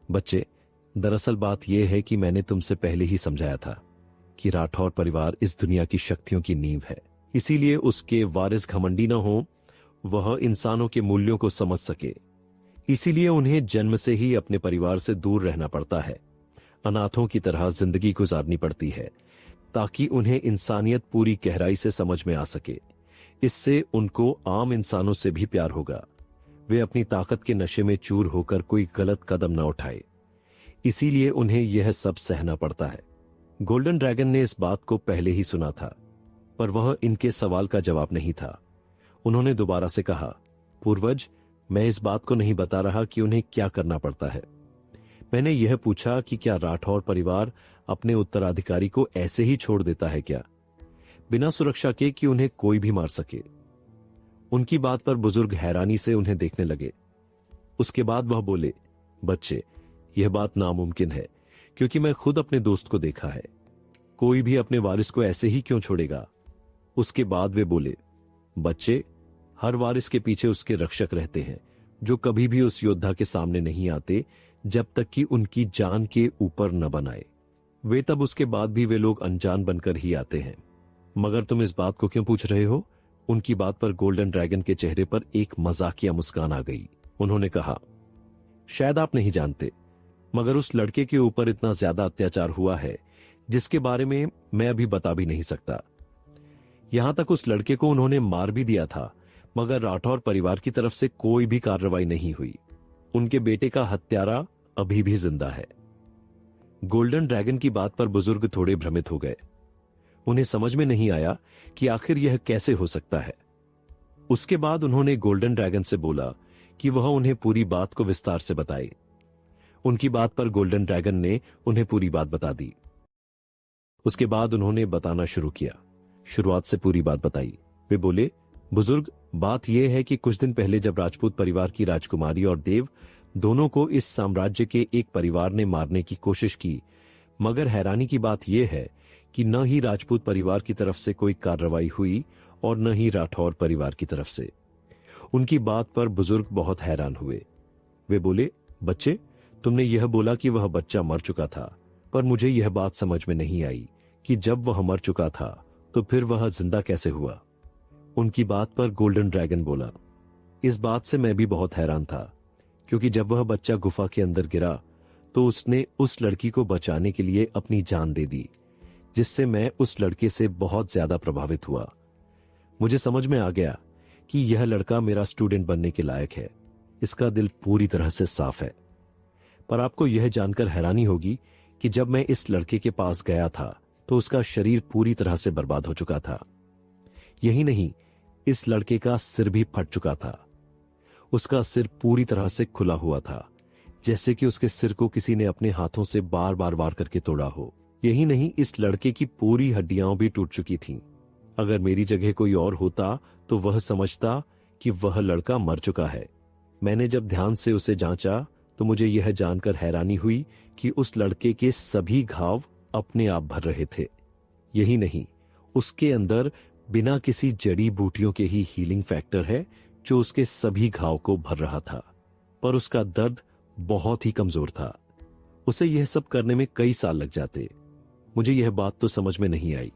बच्चे, दरअसल बात यह है कि मैंने तुमसे पहले ही समझाया था कि राठौर परिवार इस दुनिया की शक्तियों की नींव है। इसीलिए उसके वारिस घमंडी न हो, वह इंसानों के मूल्यों को समझ सके। इसीलिए उन्हें जन्म से ही अपने परिवार से दूर रहना पड़ता है, अनाथों की तरह जिंदगी गुजारनी पड़ती है, ताकि उन्हें इंसानियत पूरी गहराई से समझ में आ सके। इससे उनको आम इंसानों से भी प्यार होगा। वे अपनी ताकत के नशे में चूर होकर कोई गलत कदम न उठाए। इसीलिए उन्हें यह सब सहना पड़ता है। गोल्डन ड्रैगन ने इस बात को पहले ही सुना था, पर वह इनके सवाल का जवाब नहीं था। उन्होंने दोबारा से कहा, पूर्वज, मैं इस बात को नहीं बता रहा कि उन्हें क्या करना पड़ता है। मैंने यह पूछा कि क्या राठौर परिवार अपने उत्तराधिकारी को ऐसे ही छोड़ देता है क्या, बिना सुरक्षा के कि उन्हें कोई भी मार सके। उनकी बात पर बुजुर्ग हैरानी से उन्हें देखने लगे। उसके बाद वह बोले, बच्चे, यह बात नामुमकिन है, क्योंकि मैं खुद अपने दोस्त को देखा है। कोई भी अपने वारिस को ऐसे ही क्यों छोड़ेगा। उसके बाद वे बोले, बच्चे, हर वारिस के पीछे उसके रक्षक रहते हैं, जो कभी भी उस योद्धा के सामने नहीं आते जब तक कि उनकी जान के ऊपर न बनाए। वे तब उसके बाद भी वे लोग अनजान बनकर ही आते हैं। मगर तुम इस बात को क्यों पूछ रहे हो? उनकी बात पर गोल्डन ड्रैगन के चेहरे पर एक मजाकिया मुस्कान आ गई। उन्होंने कहा, शायद आप नहीं जानते, मगर उस लड़के के ऊपर इतना ज्यादा अत्याचार हुआ है जिसके बारे में मैं अभी बता भी नहीं सकता। यहां तक उस लड़के को उन्होंने मार भी दिया था, मगर राठौर परिवार की तरफ से कोई भी कार्रवाई नहीं हुई। उनके बेटे का हत्यारा अभी भी जिंदा है। गोल्डन ड्रैगन की बात पर बुजुर्ग थोड़े भ्रमित हो गए। उन्हें समझ में नहीं आया कि आखिर यह कैसे हो सकता है। उसके बाद उन्होंने गोल्डन ड्रैगन से बोला कि वह उन्हें पूरी बात को विस्तार से बताए। उनकी बात पर गोल्डन ड्रैगन ने उन्हें पूरी बात बता दी। उसके बाद उन्होंने बताना शुरू किया, शुरुआत से पूरी बात बताई। वे बोले, बुजुर्ग, बात यह है कि कुछ दिन पहले जब राजपूत परिवार की राजकुमारी और देव दोनों को इस साम्राज्य के एक परिवार ने मारने की कोशिश की, मगर हैरानी की बात यह है कि न ही राजपूत परिवार की तरफ से कोई कार्रवाई हुई और न ही राठौर परिवार की तरफ से। उनकी बात पर बुजुर्ग बहुत हैरान हुए। वे बोले, बच्चे, तुमने यह बोला कि वह बच्चा मर चुका था, पर मुझे यह बात समझ में नहीं आई कि जब वह मर चुका था तो फिर वह जिंदा कैसे हुआ। उनकी बात पर गोल्डन ड्रैगन बोला, इस बात से मैं भी बहुत हैरान था, क्योंकि जब वह बच्चा गुफा के अंदर गिरा तो उसने उस लड़की को बचाने के लिए अपनी जान दे दी, जिससे मैं उस लड़के से बहुत ज्यादा प्रभावित हुआ। मुझे समझ में आ गया कि यह लड़का मेरा स्टूडेंट बनने के लायक है। इसका दिल पूरी तरह से साफ है। पर आपको यह जानकर हैरानी होगी कि जब मैं इस लड़के के पास गया था तो उसका शरीर पूरी तरह से बर्बाद हो चुका था। यही नहीं, इस लड़के का सिर भी फट चुका था। उसका सिर पूरी तरह से खुला हुआ था, जैसे कि उसके सिर को किसी ने अपने हाथों से बार बार वार करके तोड़ा हो। यही नहीं, इस लड़के की पूरी हड्डियां भी टूट चुकी थीं। अगर मेरी जगह कोई और होता तो वह समझता कि वह लड़का मर चुका है। मैंने जब ध्यान से उसे जांचा तो मुझे यह जानकर हैरानी हुई कि उस लड़के के सभी घाव अपने आप भर रहे थे। यही नहीं, उसके अंदर बिना किसी जड़ी बूटियों के ही हीलिंग फैक्टर है जो उसके सभी घाव को भर रहा था। पर उसका दर्द बहुत ही कमजोर था। उसे यह सब करने में कई साल लग जाते। मुझे यह बात तो समझ में नहीं आई,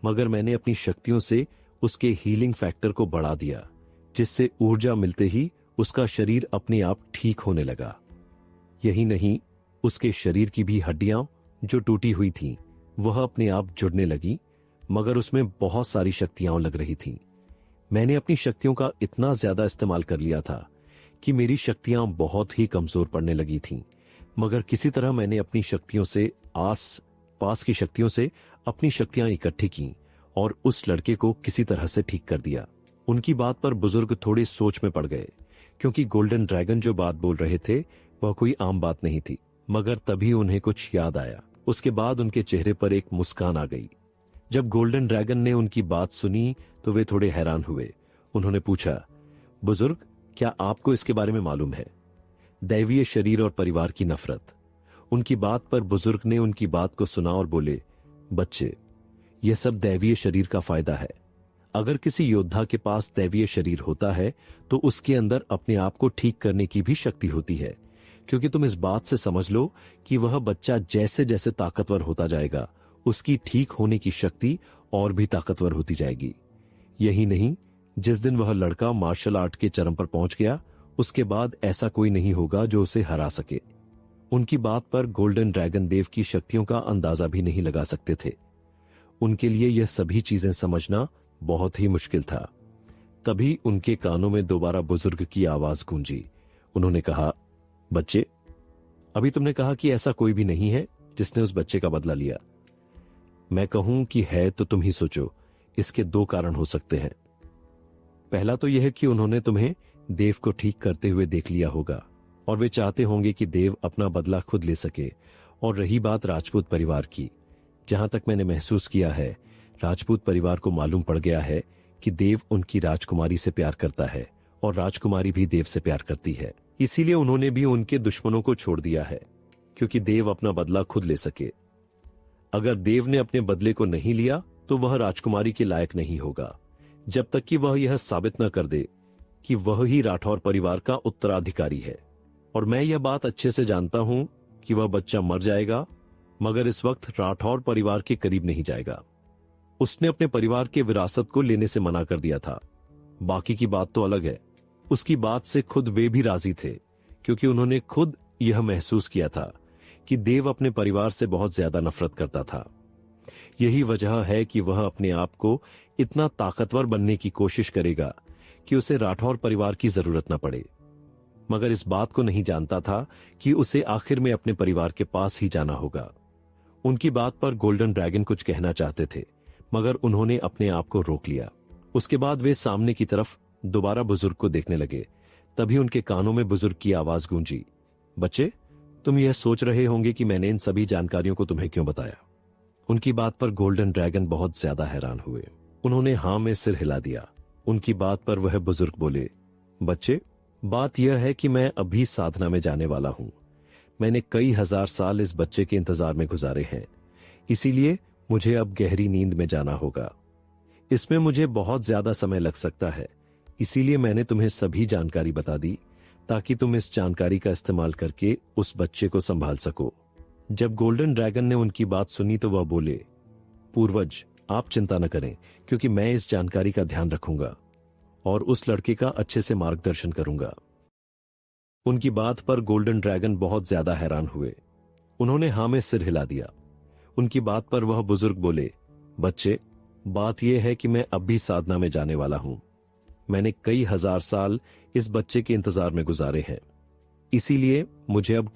मगर मैंने अपनी शक्तियों से उसके हीलिंग फैक्टर को बढ़ा दिया, जिससे ऊर्जा मिलते ही उसका शरीर अपने आप ठीक होने लगा। यही नहीं, उसके शरीर की भी हड्डियां जो टूटी हुई थीं, वह अपने आप जुड़ने लगी, मगर उसमें बहुत सारी शक्तियां लग रही थीं। मैंने अपनी शक्तियों का इतना ज्यादा इस्तेमाल कर लिया था कि मेरी शक्तियां बहुत ही कमजोर पड़ने लगी थीं, मगर किसी तरह मैंने अपनी शक्तियों से आस पास की शक्तियों से अपनी शक्तियां इकट्ठी की और उस लड़के को किसी तरह से ठीक कर दिया। उनकी बात पर बुजुर्ग थोड़े सोच में पड़ गए, क्योंकि गोल्डन ड्रैगन जो बात बोल रहे थे वह कोई आम बात नहीं थी। मगर तभी उन्हें कुछ याद आया। उसके बाद उनके चेहरे पर एक मुस्कान आ गई। जब गोल्डन ड्रैगन ने उनकी बात सुनी तो वे थोड़े हैरान हुए। उन्होंने पूछा, बुजुर्ग, क्या आपको इसके बारे में मालूम है? दैवीय शरीर और परिवार की नफरत। उनकी बात पर बुजुर्ग ने उनकी बात को सुना और बोले, बच्चे, यह सब दैवीय शरीर का फायदा है। अगर किसी योद्धा के पास दैवीय शरीर होता है तो उसके अंदर अपने आप को ठीक करने की भी शक्ति होती है, क्योंकि तुम इस बात से समझ लो कि वह बच्चा जैसे जैसे ताकतवर होता जाएगा, उसकी ठीक होने की शक्ति और भी ताकतवर होती जाएगी। यही नहीं, जिस दिन वह लड़का मार्शल आर्ट के चरम पर पहुंच गया, उसके बाद ऐसा कोई नहीं होगा जो उसे हरा सके। उनकी बात पर गोल्डन ड्रैगन देव की शक्तियों का अंदाजा भी नहीं लगा सकते थे। उनके लिए यह सभी चीजें समझना बहुत ही मुश्किल था। तभी उनके कानों में दोबारा बुजुर्ग की आवाज गूंजी। उन्होंने कहा, बच्चे, अभी तुमने कहा कि ऐसा कोई भी नहीं है जिसने उस बच्चे का बदला लिया। मैं कहूं कि है तो तुम ही सोचो। इसके दो कारण हो सकते हैं। पहला तो यह कि उन्होंने तुम्हें देव को ठीक करते हुए देख लिया होगा और वे चाहते होंगे कि देव अपना बदला खुद ले सके। और रही बात राजपूत परिवार की, जहां तक मैंने महसूस किया है, राजपूत परिवार को मालूम पड़ गया है कि देव उनकी राजकुमारी से प्यार करता है और राजकुमारी भी देव से प्यार करती है। इसीलिए उन्होंने भी उनके दुश्मनों को छोड़ दिया है, क्योंकि देव अपना बदला खुद ले सके। अगर देव ने अपने बदले को नहीं लिया तो वह राजकुमारी के लायक नहीं होगा, जब तक कि वह यह साबित न कर दे कि वह ही राठौर परिवार का उत्तराधिकारी है। और मैं यह बात अच्छे से जानता हूं कि वह बच्चा मर जाएगा मगर इस वक्त राठौर परिवार के करीब नहीं जाएगा। उसने अपने परिवार के विरासत को लेने से मना कर दिया था। बाकी की बात तो अलग है। उसकी बात से खुद वे भी राजी थे, क्योंकि उन्होंने खुद यह महसूस किया था कि देव अपने परिवार से बहुत ज्यादा नफरत करता था। यही वजह है कि वह अपने आप को इतना ताकतवर बनने की कोशिश करेगा कि उसे राठौर परिवार की जरूरत न पड़े। मगर इस बात को नहीं जानता था कि उसे आखिर में अपने परिवार के पास ही जाना होगा। उनकी बात पर गोल्डन ड्रैगन कुछ कहना चाहते थे, मगर उन्होंने अपने आप को रोक लिया। उसके बाद वे सामने की तरफ दोबारा बुजुर्ग को देखने लगे। तभी उनके कानों में बुजुर्ग की आवाज गूंजी, बच्चे, तुम यह सोच रहे होंगे कि मैंने इन सभी जानकारियों को तुम्हें क्यों बताया। उनकी बात पर गोल्डन ड्रैगन बहुत ज्यादा हैरान हुए। उन्होंने हां में सिर हिला दिया। उनकी बात पर वह बुजुर्ग बोले, बच्चे, बात यह है कि मैं अभी साधना में जाने वाला हूं। मैंने कई हजार साल इस बच्चे के इंतजार में गुजारे हैं, इसीलिए मुझे अब गहरी नींद में जाना होगा। इसमें मुझे बहुत ज्यादा समय लग सकता है, इसीलिए मैंने तुम्हें सभी जानकारी बता दी ताकि तुम इस जानकारी का इस्तेमाल करके उस बच्चे को संभाल सको। जब गोल्डन ड्रैगन ने उनकी बात सुनी तो वह बोले, पूर्वज, आप चिंता न करें, क्योंकि मैं इस जानकारी का ध्यान रखूंगा और उस लड़के का अच्छे से मार्गदर्शन करूंगा। उनकी बात पर गोल्डन ड्रैगन बहुत ज्यादा हैरान हुए। उन्होंने हां में सिर हिला दिया। उनकी बात पर वह बुजुर्ग बोले, बच्चे, बात यह है कि मैं अब भी साधना में जाने वाला हूं। मैंने कई हजार साल इस बच्चे के इंतजार में गुजारे हैं, इसीलिए मुझे अब